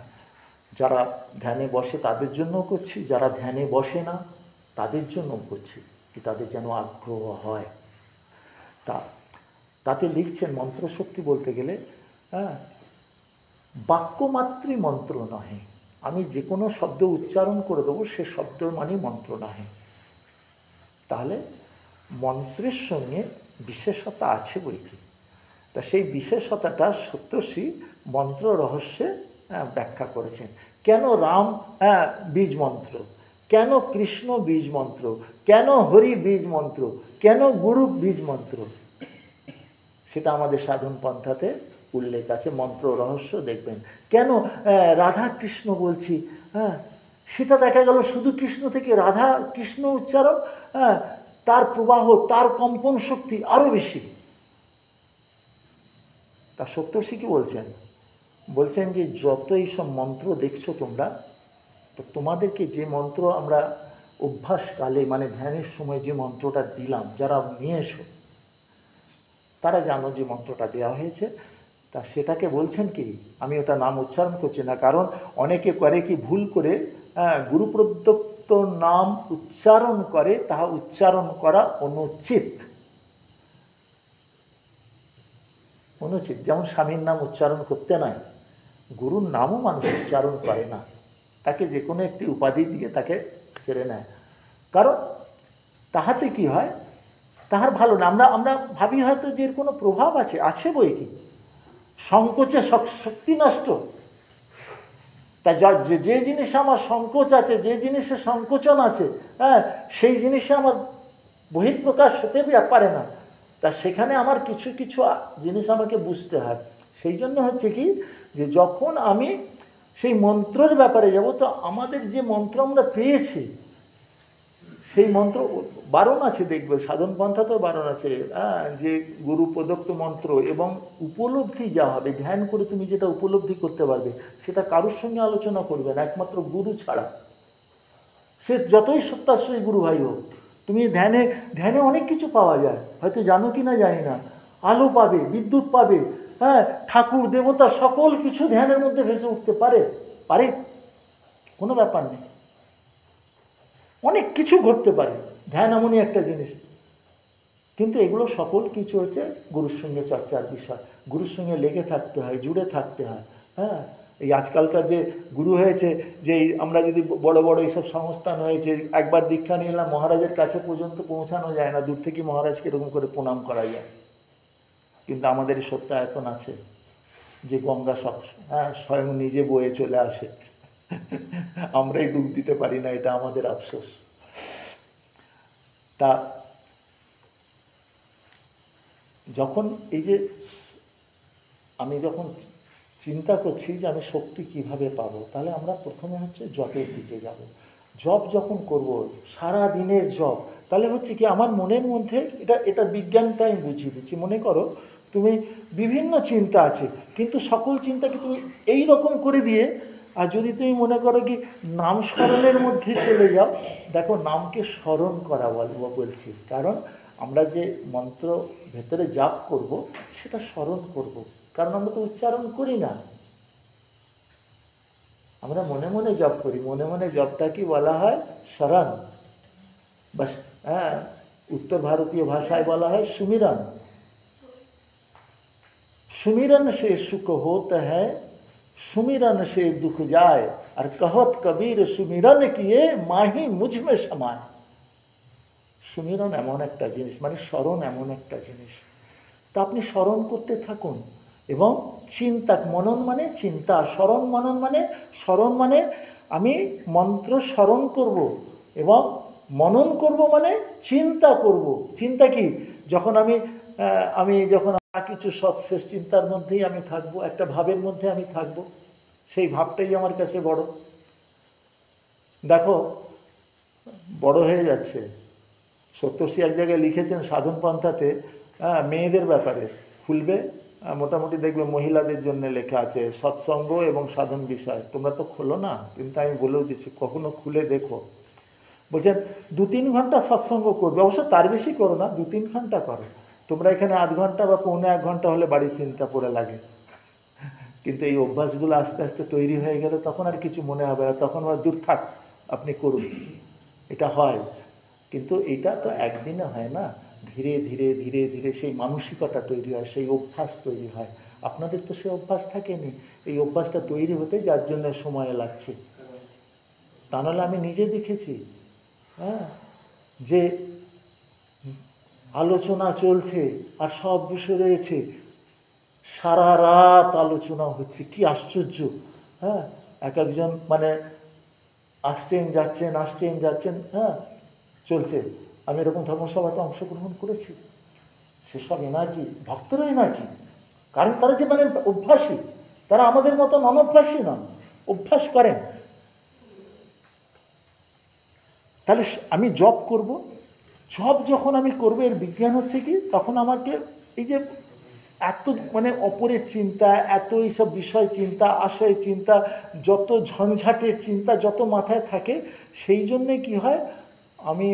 Speaker 2: যারা ধ্যানে বসে তাদের জন্যও করছি, যারা ধ্যানে বসে না তাদের জন্যও করছি, কি তাদের যেন আগ্রহ হয়। তাতে লিখছেন মন্ত্রশক্তি বলতে গেলে হ্যাঁ, বাক্যমাত্রই মন্ত্র নহে। আমি যে কোনো শব্দ উচ্চারণ করে দেবো, সে শব্দ মানেই মন্ত্র নহে। তাহলে মন্ত্রের সঙ্গে বিশেষতা আছে বই কি, তা সেই বিশেষতাটা সপ্তর্ষি মন্ত্র রহস্যে ব্যাখ্যা করেছেন। কেন রাম বীজ মন্ত্র, কেন কৃষ্ণ বীজ মন্ত্র, কেন হরি বীজ মন্ত্র, কেন গুরু বীজ মন্ত্র, সেটা আমাদের সাধন পন্থাতে উল্লেখ আছে। মন্ত্র রহস্য দেখবেন। কেন রাধা কৃষ্ণ বলছি, হ্যাঁ, সেটা দেখা গেল শুধু কৃষ্ণ থেকে রাধা কৃষ্ণ উচ্চারণ, হ্যাঁ, তার প্রবাহ, তার কম্পন শক্তি আরও বেশি। তা সপ্তর্ষি কি বলছেন? বলছেন যে যত এইসব মন্ত্র দেখছো তোমরা, তো তোমাদেরকে যে মন্ত্র আমরা অভ্যাসকালে মানে ধ্যানের সময় যে মন্ত্রটা দিলাম, যারা নিয়ে এসো তারা জানো যে মন্ত্রটা দেওয়া হয়েছে, তা সেটাকে বলছেন কি, আমি ওটা নাম উচ্চারণ করছি না, কারণ অনেকে করে কি ভুল করে গুরু প্রদত্ত নাম উচ্চারণ করে, তাহা উচ্চারণ করা অনুচিত। অনুচিত, যেমন স্বামীর নাম উচ্চারণ করতে নাই, গুরুর নামও মানুষ উচ্চারণ করে না, তাকে যে কোনো একটি উপাধি দিয়ে তাকে ছেড়ে নেয়, কারণ তাহাতে কি হয়, তাহার ভালো না। আমরা আমরা ভাবি হয়তো যে এর কোনো প্রভাব আছে, আছে বই কি, সংকোচে শক্তি নষ্ট। তা যে জিনিসে আমার সংকোচ আছে, যে জিনিসে সংকোচন আছে, হ্যাঁ, সেই জিনিসে আমার বহিঃপ্রকাশ হতে পারে না। তা সেখানে আমার কিছু কিছু জিনিস আমাকে বুঝতে হয়। সেই জন্য হচ্ছে কি, যে যখন আমি সেই মন্ত্রের ব্যাপারে যাব, তো আমাদের যে মন্ত্র আমরা পেয়েছি, সেই মন্ত্র বারণ আছে, দেখবে সাধন পন্থাতেও বারণ আছে, যে গুরু প্রদত্ত মন্ত্র এবং উপলব্ধি যা হবে, ধ্যান করে তুমি যেটা উপলব্ধি করতে পারবে, সেটা কারোর সঙ্গে আলোচনা করবে না, একমাত্র গুরু ছাড়া। সে যতই সত্যাশ্রয়ী গুরু ভাই হোক, তুমি ধ্যানে ধ্যানে অনেক কিছু পাওয়া যায়, হয়তো জানো কি না জানি না, আলো পাবে, বিদ্যুৎ পাবে, হ্যাঁ, ঠাকুর দেবতা সকল কিছু ধ্যানের মধ্যে ভেসে উঠতে পারে, পারে, কোনো ব্যাপার নেই, অনেক কিছু ঘটতে পারে, ধ্যান এমনই একটা জিনিস। কিন্তু এগুলো সকল কিছু হচ্ছে গুরুর সঙ্গে চর্চার বিষয়, গুরুর সঙ্গে লেগে থাকতে হয়, জুড়ে থাকতে হয়। হ্যাঁ, এই আজকালকার যে গুরু হয়েছে, যে আমরা যদি বড় বড় এইসব সংস্থান হয়েছে, একবার দীক্ষা নিয়ে এলাম, মহারাজের কাছে পর্যন্ত পৌঁছানো যায় না, দূর থেকে মহারাজকে এরকম করে প্রণাম করা যায়। কিন্তু আমাদের এই সত্য এখন আছে যে গঙ্গা স্বয়ং নিজে বয়ে চলে আসে, আমরাই ডুব দিতে পারি না, এটা আমাদের আফসোস। তা যখন এই যে আমি যখন চিন্তা করছি যে আমি শক্তি কিভাবে পাবো, তাহলে আমরা প্রথমে হচ্ছে জপের দিকে যাব। জপ যখন করব, সারা দিনের জপ, তাহলে হচ্ছে কি আমার মনের মধ্যে, এটা বিজ্ঞানটা আমি বুঝিয়ে দিচ্ছি। মনে করো তুমি বিভিন্ন চিন্তা আছে, কিন্তু সকল চিন্তাকে তুমি এই রকম করে দিয়ে, আর যদি তুমি মনে করো কি নাম স্মরণের মধ্যে চলে যাও, দেখো নামকে স্মরণ করা বলছি, কারণ আমরা যে মন্ত্র ভেতরে জাপ করব সেটা স্মরণ করব, কারণ আমরা তো উচ্চারণ করি না, আমরা মনে মনে জপ করি। মনে মনে জপটা কি বলা হয়? শরণ, বাস। হ্যাঁ, উত্তর ভারতীয় ভাষায় বলা হয় सुमिरन। सुमिरन से सुख होता है, सुमिरन से दुख जाए, और कहत कबीर सुमिरन किए माही मुझ में समाए। সুমিরন এমন একটা জিনিস, মানে স্মরণ এমন একটা জিনিস। তা আপনি স্মরণ করতে থাকুন, এবং চিন্তা, মনন মানে চিন্তা, স্মরণ মনন মানে, স্মরণ মানে আমি মন্ত্র স্মরণ করব, এবং মনন করব মানে চিন্তা করব। চিন্তা কি? যখন আমি যখন কিছু সৎশেষ চিন্তার মধ্যেই আমি থাকবো, একটা ভাবের মধ্যে আমি থাকবো, সেই ভাবটাই আমার কাছে বড়। দেখো, বড় হয়ে যাচ্ছে। সত্যশ্রী এক জায়গায় লিখেছেন সাধন পন্থাতে, মেয়েদের ব্যাপারে খুলবে, মোটামুটি দেখবে মহিলাদের জন্য লেখা আছে সৎসঙ্গ এবং সাধন বিষয়। তোমরা তো খোলো না, কিন্তু আমি বলেও দিচ্ছি, কখনো খুলে দেখো। বলছেন 2-3 ঘন্টা সৎসঙ্গ করবে, অবশ্য তার বেশি করো না, 2-3 ঘন্টা করো। তোমরা এখানে 8 ঘন্টা বা 1.25 ঘন্টা হলে বাড়ির চিন্তা পড়ে লাগে, কিন্তু এই অভ্যাসগুলো আস্তে আস্তে তৈরি হয়ে গেলে তখন আর কিছু মনে হবে না, তখন আর দূর থাক, আপনি করুন। এটা হয়, কিন্তু এটা তো একদিনে হয় না, ধীরে ধীরে ধীরে ধীরে সেই মানসিকতা তৈরি হয়, সেই অভ্যাস তৈরি হয়। আপনাদের তো সেই অভ্যাস থাকেনি, এই অভ্যাসটা তৈরি হতে যার জন্য সময় লাগছে। তা নাহলে আমি নিজে দেখেছি, হ্যাঁ, যে আলোচনা চলছে আর সব বসে রয়েছে, সারা রাত আলোচনা হচ্ছে, কি আশ্চর্য। হ্যাঁ, এক একজন মানে আসছেন যাচ্ছেন, হ্যাঁ, চলছে। আমি এরকম ধর্মসভাতে অংশগ্রহণ করেছি, সেসব এনার্জি, ভক্তরা এনার্জি, কারণ তারা যে মানে অভ্যাসী, তারা আমাদের মতন অনভ্যাসী নন, অভ্যাস করেন। তাহলে আমি জপ করব, জপ যখন আমি করবো, এর বিজ্ঞান হচ্ছে কি, তখন আমাকে এই যে এত মানে অপরের চিন্তা, এত এইসব বিষয় চিন্তা, আশয় চিন্তা, যত ঝঞ্ঝাটের চিন্তা যত মাথায় থাকে, সেই জন্যে কি হয়, আমি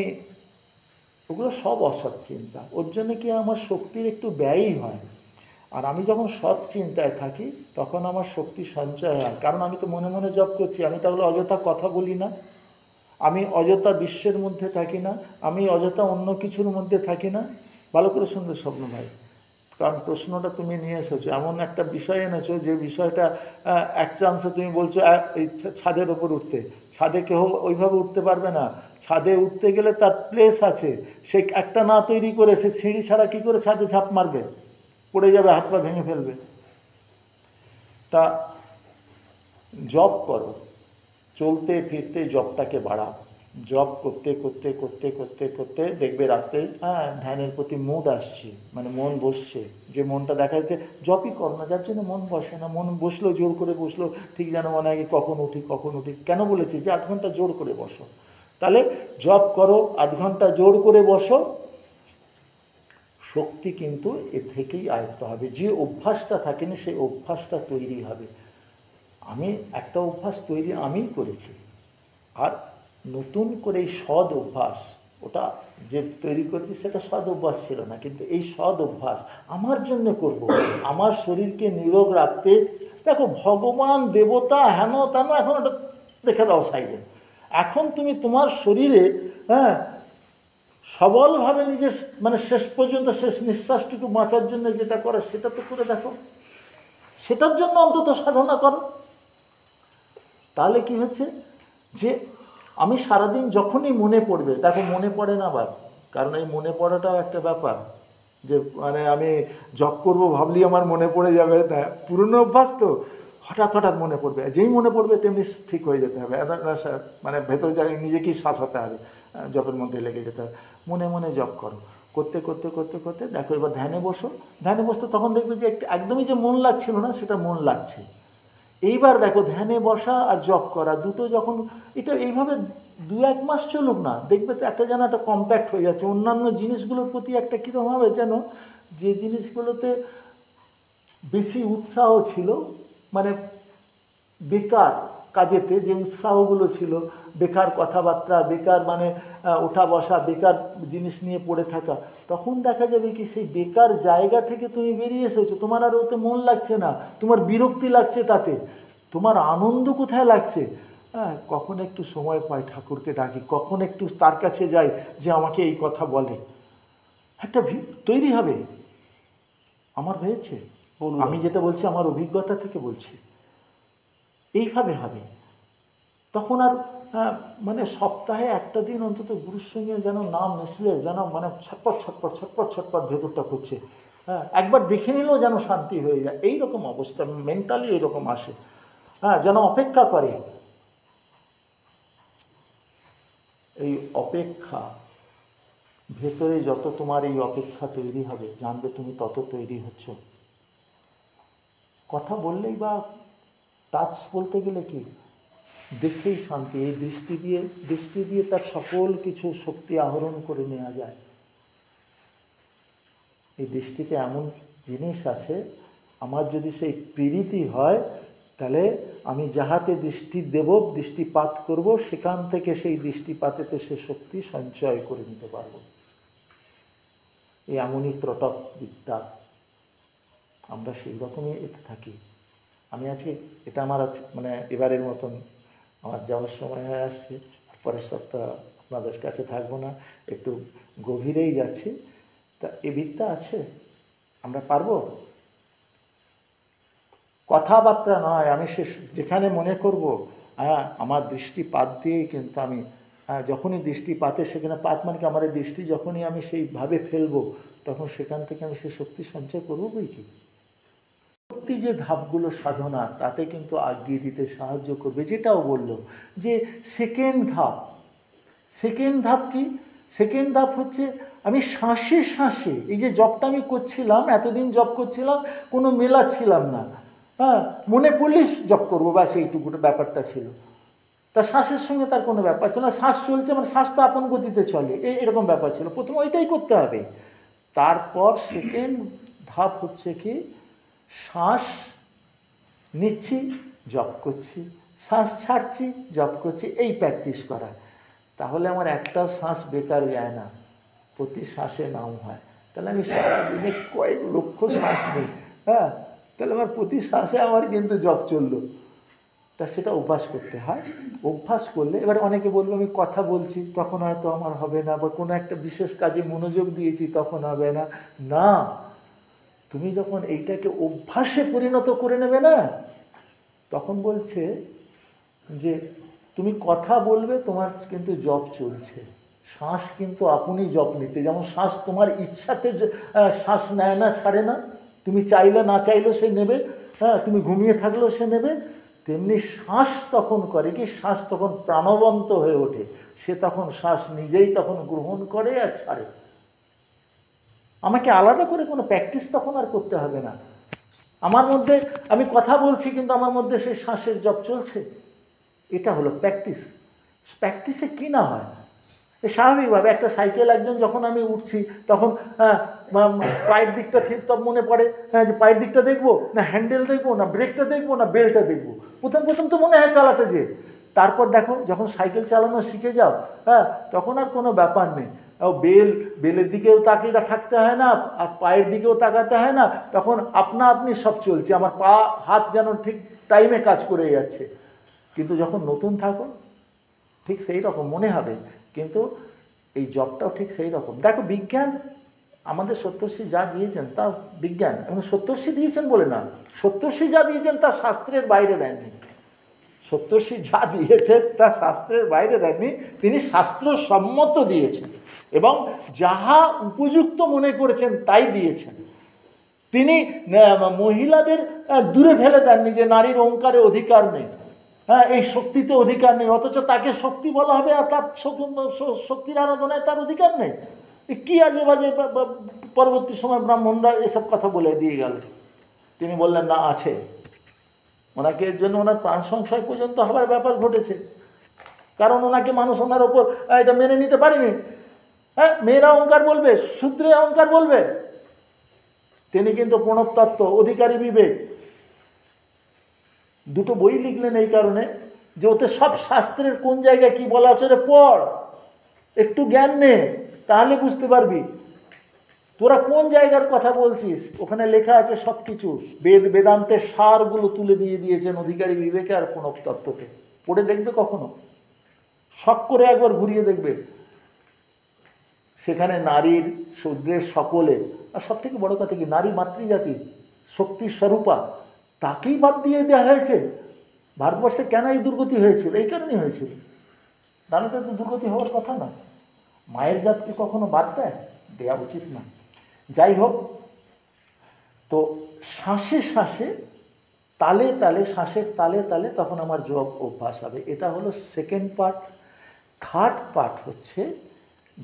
Speaker 2: ওগুলো সব অসৎ চিন্তা, ওর জন্য কি আমার শক্তির একটু ব্যয়ই হয়। আর আমি যখন সৎ চিন্তায় থাকি তখন আমার শক্তি সঞ্চয় হয়, কারণ আমি তো মনে মনে জপ করছি, আমি তাহলে অযথা কথা বলি না, আমি অযথা বিশ্বের মধ্যে থাকি না, আমি অযথা অন্য কিছুর মধ্যে থাকি না। ভালো করে শুনবে স্বপ্ন ভাই, কারণ প্রশ্নটা তুমি নিয়ে এসেছো, এমন একটা বিষয় এনেছো যে বিষয়টা এক চান্সে তুমি বলছো এই ছাদের ওপর উঠতে, ছাদে কেউ ওইভাবে উঠতে পারবে না। ছাদে উঠতে গেলে তার প্লেস আছে, সে একটা না তৈরি করে সে সিঁড়ি ছাড়া কী করে ছাদে ঝাঁপ মারবে, পড়ে যাবে, হাত পা ভেঙে ফেলবে। তা জব করো, চলতে ফিরতে জবটাকে বাড়াও, জব করতে করতে করতে করতে করতে দেখবে রাত্রে ধ্যানের প্রতি মুড আসছে, মানে মন বসছে। যে মনটা দেখা যাচ্ছে জবই করো না, যার জন্য মন বসে না, মন বসলো জোর করে বসলো, ঠিক যেন মনে হয় কখন উঠি কখন উঠি। কেন বলেছি যে 8 ঘন্টা জোর করে বসো, তাহলে জব করো, 8 ঘন্টা জোর করে বসো, শক্তি কিন্তু এ থেকেই আয়ত্ত হবে। যে অভ্যাসটা থাকেনি সেই অভ্যাসটা তৈরি হবে। আমি একটা অভ্যাস তৈরি আমিই করেছি, আর নতুন করে এই সৎ অভ্যাস, ওটা যে তৈরি করছি সেটা সৎ অভ্যাস ছিল না, কিন্তু এই সৎ অভ্যাস আমার জন্য করব, আমার শরীরকে নিরোগ রাখতে। দেখো ভগবান দেবতা হেন তেন এখন ওটা রেখে দাও সাইডে, এখন তুমি তোমার শরীরে সবলভাবে নিজের মানে শেষ পর্যন্ত শেষ নিঃশ্বাসটুকু বাঁচার জন্য যেটা করে সেটা তো করে দেখো, সেটার জন্য অন্তত সাধনা করো। তাহলে কি হচ্ছে যে আমি সারাদিন যখনই মনে পড়বে, দেখো মনে পড়ে না আবার, কারণ এই মনে পড়াটাও একটা ব্যাপার, যে মানে আমি জব করবো ভাবলেই আমার মনে পড়ে যাবে, পুরনো অভ্যাস তো, হঠাৎ হঠাৎ মনে পড়বে, যেই মনে পড়বে তেমনি ঠিক হয়ে যেতে হবে, মানে ভেতর জায়গায় নিজেকেই শাসাতে হবে, জবের মধ্যে লেগে যেতে হবে। মনে মনে জব করো, করতে করতে করতে করতে দেখো এবার ধ্যানে বসো, ধ্যানে বসতে তখন দেখবে যে একদমই যে মন লাগছিল না সেটা মন লাগছে। এইবার দেখো ধ্যানে বসা আর জব করা দুটো যখন, এটা এইভাবে 2-1 মাস চলুক না, দেখবে তো একটা যেন একটা কম্প্যাক্ট হয়ে যাচ্ছে। অন্যান্য জিনিসগুলোর প্রতি একটা কীরকম হবে যেন, যে জিনিসগুলোতে বেশি উৎসাহ ছিল, মানে বেকার কাজেতে যে উৎসাহগুলো ছিল, বেকার কথাবার্তা, বেকার মানে ওঠা বসা, বেকার জিনিস নিয়ে পড়ে থাকা, তখন দেখা যাবে কি সেই বেকার জায়গা থেকে তুমি বেরিয়ে এসেছো, তোমার আর ওতে মন লাগছে না, তোমার বিরক্তি লাগছে তাতে, তোমার আনন্দ কোথায় লাগছে, কখন একটু সময় পাই ঠাকুরকে ডাকি, কখন একটু তার কাছে যাই যে আমাকে এই কথা বলে, একটা তৈরি হবে। আমার হয়েছে, আমি যেটা বলছি আমার অভিজ্ঞতা থেকে বলছি, এইভাবে হবে। তখন আর মানে সপ্তাহে একটা দিন অন্তত গুরুর সঙ্গে যেন নাম মিশলে যেন মানে ছটপট ছটপট ছটপট ছটপট ভেতরটা করছে, একবার দেখে নিলেও যেন শান্তি হয়ে যায়, এইরকম অবস্থা মেন্টালি এরকম আসে, যেন অপেক্ষা করে। এই অপেক্ষা ভেতরে যত তোমার এই অপেক্ষা তৈরি হবে, জানবে তুমি তত তৈরি হচ্ছ। কথা বললেই বা টাচ বলতে গেলে কি, দেখেই শান্তি, এই দৃষ্টি দিয়ে তার সকল কিছু শক্তি আহরণ করে নেওয়া যায়। এই দৃষ্টিতে এমন জিনিস আছে, আমার যদি সেই প্রীতি হয় তাহলে আমি যাহাতে দৃষ্টি দেব, দৃষ্টিপাত করব, সেখান থেকে সেই দৃষ্টিপাতেতে সে শক্তি সঞ্চয় করে নিতে পারব। এই এমনই ত্রটক বিদ্যা, আমরা সেই রকমই এতে থাকি। আমি আজকে এটা আমার মানে এবারের মতন আমার যাওয়ার সময় হয়ে আসছে, পরের সপ্তাহ আপনাদের কাছে থাকবো না, একটু গভীরেই যাচ্ছি। তা এ বিদ্যা আছে, আমরা পারবো। কথাবার্তা নয়, আমি সে যেখানে মনে করব আমার দৃষ্টিপাত দিয়েই কিন্তু আমি, যখনই দৃষ্টিপাতে, সেখানে পাত মানে কি আমার দৃষ্টি যখনই আমি সেইভাবে ফেলবো, তখন সেখান থেকে আমি সেই শক্তি সঞ্চয় করবো বই কি। শক্তি যে ধাপগুলো সাধনা, তাতে কিন্তু আগিয়ে দিতে সাহায্য করবে। যেটাও বললো যে সেকেন্ড ধাপ কি, সেকেন্ড ধাপ হচ্ছে আমি শ্বাসে শ্বাসে, এই যে জবটা আমি করছিলাম, এতদিন জব করছিলাম, কোনো মেলাচ্ছিলাম না, মনে পড়লেই জব করবো, ব্যাস এইটুকুটা ব্যাপারটা ছিল। তা শ্বাসের সঙ্গে তার কোনো ব্যাপার ছিল না, শ্বাস চলছে মানে শ্বাস তো আপন গতিতে চলে, এরকম ব্যাপার ছিল। প্রথমে ওইটাই করতে হবে, তারপর সেকেন্ড ধাপ হচ্ছে কি, শ্বাস নিচ্ছি জপ করছি, শ্বাস ছাড়ছি জপ করছি, এই প্র্যাকটিস করা। তাহলে আমার একটাও শ্বাস বেকার যায় না, প্রতি শ্বাসে নাম হয়। তাহলে আমি সারাদিনে কয়েক লক্ষ শ্বাস নিই, হ্যাঁ, তাহলে আমার প্রতি শ্বাসে আমার কিন্তু জপ চললো। তা সেটা অভ্যাস করতে হয়। অভ্যাস করলে এবার অনেকে বলবে আমি কথা বলছি তখন হয়তো আমার হবে না, বা কোনো একটা বিশেষ কাজে মনোযোগ দিয়েছি তখন হবে না। না, তুমি যখন এইটাকে অভ্যাসে পরিণত করে নেবে না, তখন বলছে যে তুমি কথা বলবে, তোমার কিন্তু জপ চলছে, শ্বাস কিন্তু আপনি জপ নিচ্ছে। যেমন শ্বাস তোমার ইচ্ছাতে শ্বাস নেয় না, ছাড়ে না, তুমি চাইলে না চাইলেও সে নেবে, হ্যাঁ, তুমি ঘুমিয়ে থাকলেও সে নেবে। তেমনি শ্বাস তখন করে কি, শ্বাস তখন প্রাণবন্ত হয়ে ওঠে, সে তখন শ্বাস নিজেই তখন গ্রহণ করে আর ছাড়ে। আমাকে আলাদা করে কোনো প্র্যাকটিস তখন আর করতে হবে না। আমার মধ্যে আমি কথা বলছি কিন্তু আমার মধ্যে সেই শ্বাসের জপ চলছে, এটা হলো প্র্যাকটিস। প্র্যাকটিসে কী না হয়, স্বাভাবিকভাবে একটা সাইকেল একজন যখন আমি উঠছি তখন পায়ের দিকটা ঠিক তখন মনে পড়ে, হ্যাঁ, যে পায়ের দিকটা দেখবো না হ্যান্ডেল দেখবো না ব্রেকটা দেখবো না বেলটা দেখবো। প্রথম প্রথম তো মনে হয় চালাতে যে, তারপর দেখো যখন সাইকেল চালানো শিখে যাও, হ্যাঁ, তখন আর কোনো ব্যাপার নেই। বেলের দিকেও তাকিয়ে থাকতে হয় না, আর পায়ের দিকেও তাকাতে হয় না, তখন আপনা আপনি সব চলছে, আমার পা হাত যেন ঠিক টাইমে কাজ করে যাচ্ছে। কিন্তু যখন নতুন থাকো ঠিক সেই রকম মনে হবে, কিন্তু এই জবটাও ঠিক সেই রকম। দেখো বিজ্ঞান আমাদের সপ্তর্ষি যা দিয়েছেন তা বিজ্ঞান, এবং সপ্তর্ষি দিয়েছেন বলে না, সপ্তর্ষি যা দিয়েছেন তা শাস্ত্রের বাইরে দেননি। সপ্তর্ষি যা দিয়েছেন তা শাস্ত্রের বাইরে দেননি, তিনি শাস্ত্রসম্মত দিয়েছেন এবং যাহা উপযুক্ত মনে করেছেন তাই দিয়েছেন। তিনি মহিলাদের দূরে ফেলে দেননি যে নারীর ওঙ্কারে অধিকার নেই, হ্যাঁ, এই শক্তিতে অধিকার নেই, অথচ তাকে শক্তি বলা হবে আর তার শক্তির আরাধনায় তার অধিকার নেই। কি আজে বাজে পরবর্তী সময় ব্রাহ্মণরা এসব কথা বলে দিয়ে গেল। তিনি বললেন না, আছে। ওনাকে এর জন্য ওনার প্রাণ সংশয় পর্যন্ত হবার ব্যাপার ঘটেছে, কারণ ওনাকে মানুষ ওনার ওপর এটা মেনে নিতে পারেনি। হ্যাঁ, মেয়েরা অহংকার বলবে, শূদ্রে অহংকার বলবে। তিনি কিন্তু প্রণবতত্ত্ব, অধিকারী বিবেক দুটো বই লিখলেন এই কারণে যে ওতে সব শাস্ত্রের কোন জায়গায় কি বলা আছে পড়, একটু জ্ঞান নে, তাহলে বুঝতে পারবি তোরা কোন জায়গার কথা বলছিস। ওখানে লেখা আছে সব কিছু, বেদান্তের সারগুলো তুলে দিয়ে দিয়েছেন অধিকারী বিবেকে আর প্রণবতত্ত্বকে। পড়ে দেখবে কখনো, শখ করে একবার ঘুরিয়ে দেখবে, সেখানে নারীর শূদ্রের সকলে, আর সব থেকে বড় কথা কি, নারী মাতৃজাতি শক্তির স্বরূপা, তাকেই বাদ দিয়ে দেওয়া হয়েছে। ভারতবর্ষে কেন এই দুর্গতি হয়েছিল? এই কারণেই হয়েছিল, নারীতে তো দুর্গতি হওয়ার কথা না। মায়ের জাতকে কখনো বাদ দেওয়া উচিত না। যাই হোক, তো শ্বাসে শ্বাসে তালে তালে, শ্বাসের তালে তালে তখন আমার যোগ অভ্যাস হবে। এটা হলো সেকেন্ড পার্ট। থার্ড পার্ট হচ্ছে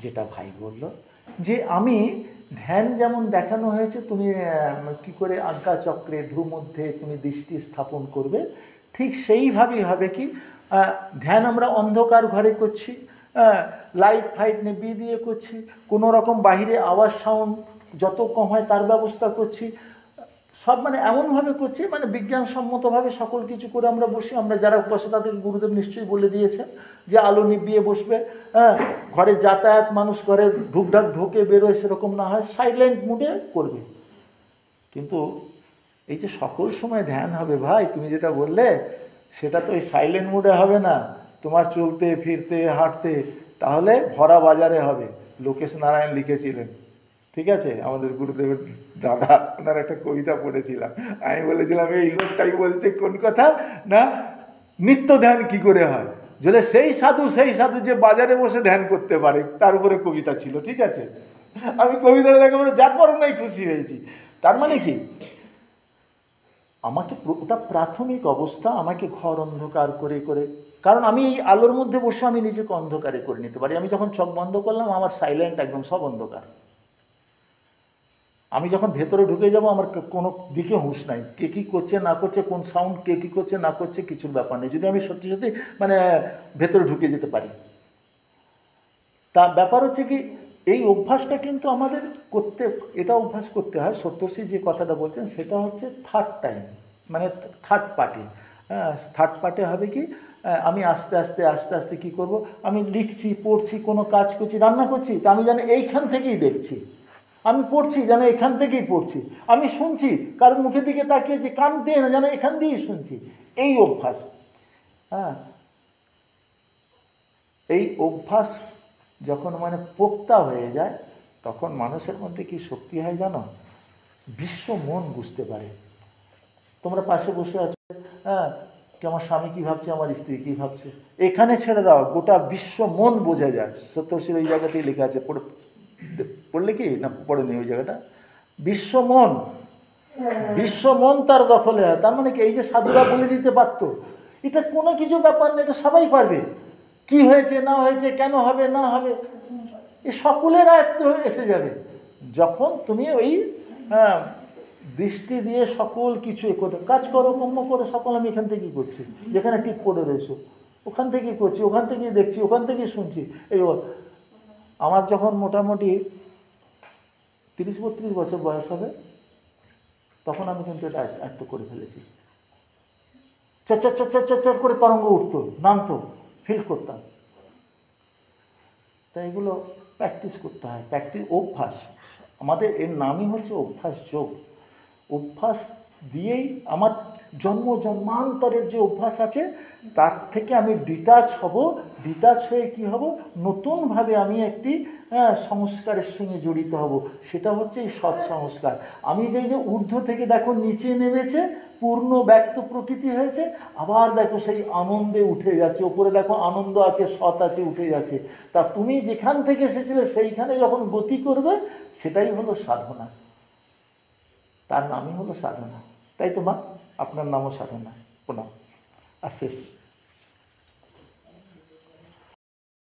Speaker 2: যেটা ভাই বলল, যে আমি ধ্যান যেমন দেখানো হয়েছে তুমি কি করে আজ্ঞাচক্রে ভ্রুমধ্যে তুমি দৃষ্টি স্থাপন করবে, ঠিক সেইভাবেই হবে কি ধ্যান আমরা অন্ধকার ঘরে করছি, লাইট ফাইট নিভিয়ে দিয়ে করছি, কোনো রকম বাহিরে আওয়াজ সাউন্ড যত কম হয় তার ব্যবস্থা করছি, সব মানে এমনভাবে করছি মানে বিজ্ঞানসম্মতভাবে সকল কিছু করে আমরা বসি। আমরা যারা বসে তাদের গুরুদেব নিশ্চয়ই বলে দিয়েছেন যে আলো নিভিয়ে বসবে, হ্যাঁ, ঘরে যাতায়াত মানুষ ঘরে ঢুকঢাক ঢোকে বেরোয় সেরকম না হয়, সাইলেন্ট মুডে করবে। কিন্তু এই যে সকল সময় ধ্যান হবে ভাই, তুমি যেটা বললে সেটা তো এই সাইলেন্ট মুডে হবে না, তোমার চলতে ফিরতে হাঁটতে, তাহলে ভরা বাজারে হবে। লোকেশ নারায়ণ লিখেছিলেন, ঠিক আছে, আমাদের গুরুদেবের দাদা, ওনার একটা কবিতা পড়েছিলাম, আমি বলেছিলাম এই লোকটাই বলছে কোন কথা না, নিত্য ধ্যান কি করে হয়, বলে সেই সাধু যে বাজারে বসে ধ্যান করতে পারে, তার উপরে কবিতা ছিল, ঠিক আছে। আমি কবিতাটা দেখে বলে যার পর নাই খুশি হয়েছি। তার মানে কি, আমাকে ওটা প্রাথমিক অবস্থা, আমাকে ঘর অন্ধকার করে করে, কারণ আমি এই আলোর মধ্যে বসে আমি নিজেকে অন্ধকারে করে নিতে পারি। আমি যখন চোখ বন্ধ করলাম আমার সাইলেন্ট, একদম সব অন্ধকার। আমি যখন ভেতরে ঢুকে যাব আমার কোনো দিকে হুঁশ নাই, কে কী করছে না করছে, কোন সাউন্ড কে কী করছে না করছে কিছুর ব্যাপার নেই, যদি আমি সত্যি সত্যি মানে ভেতরে ঢুকে যেতে পারি। তা ব্যাপার হচ্ছে কি, এই অভ্যাসটা কিন্তু আমাদের করতে, এটা অভ্যাস করতে হয়। সত্যশ্রী যে কথাটা বলছেন সেটা হচ্ছে থার্ড টাইম, মানে থার্ড পার্টি। হ্যাঁ, থার্ড পার্টে হবে কি, আমি আস্তে আস্তে আস্তে আস্তে কী করব, আমি লিখছি, পড়ছি, কোনো কাজ করছি, রান্না করছি, তা আমি যেন এইখান থেকেই দেখছি, আমি পড়ছি যেন এখান থেকেই পড়ছি, আমি শুনছি কারোর মুখের দিকে তাকিয়েছি, কান দিয়ে না যেন এখান দিয়েই শুনছি। এই অভ্যাস, হ্যাঁ, এই অভ্যাস যখন মানে পোক্তা হয়ে যায়, তখন মানুষের মধ্যে কি শক্তি হয় জানো, বিশ্ব মন বুঝতে পারে। তোমরা পাশে বসে আছো, হ্যাঁ, কি আমার স্বামী কী ভাবছে, আমার স্ত্রী কী ভাবছে, এখানে ছেড়ে দাও, গোটা বিশ্ব মন বোঝা যায়। সত্যশ্রীর ওই জায়গাতেই লেখা আছে, পড়লে কি না পড়েনি ওই জায়গাটা, বিশ্ব মন, বিশ্ব মন তার দখলে হয়। তার মানে কি, এই যে সাধুরা বলে দিতে পারতো, এটা কোনো কিছু ব্যাপার না, এটা সবাই পারবে, কি হয়েছে না হয়েছে, কেন হবে না হবে, এ সকলের আয়ত্ত হয়ে এসে যাবে যখন তুমি ওই দৃষ্টি দিয়ে সকল কিছু কাজ করো, কর্ম করো, সকল আমি এখান থেকেই করছি, যেখানে টিপ পড়ে রয়েছো ওখান থেকেই করছি, ওখান থেকেই দেখছি, ওখান থেকেই শুনছি। এই আমার যখন মোটামুটি 30-32 বছর বয়স হবে, তখন আমি কিন্তু এটা আয়ত্ত করে ফেলেছি। চট চট চট চট চট করে তরঙ্গ উঠতো, নামতো, ফিল করতাম। তাই এগুলো প্র্যাকটিস করতে হয়, প্র্যাকটিস, অভ্যাস। আমাদের এর নামই হচ্ছে অভ্যাস যোগ। অভ্যাস দিয়েই আমার জন্মান্তরের যে অভ্যাস আছে তার থেকে আমি ডিটাচ হব, ডিটাচ হয়ে কি হব, নতুনভাবে আমি একটি সংস্কারের সঙ্গে জড়িত হব, সেটা হচ্ছে এই সৎসংস্কার। আমি যে ঊর্ধ্ব থেকে দেখো নিচে নেমেছে, পূর্ণ ব্যক্ত প্রকৃতি হয়েছে, আবার দেখো সেই আনন্দে উঠে যাচ্ছে, ওপরে দেখো আনন্দ আছে, সৎ আছে, উঠে যাচ্ছে। তা তুমি যেখান থেকে এসেছিলে সেইখানে যখন গতি করবে, সেটাই হলো সাধনা, তার নামই হলো সাধনা। তাই তো মা, আপনার নামও সাধনা। প্রণাম। আর শেষ।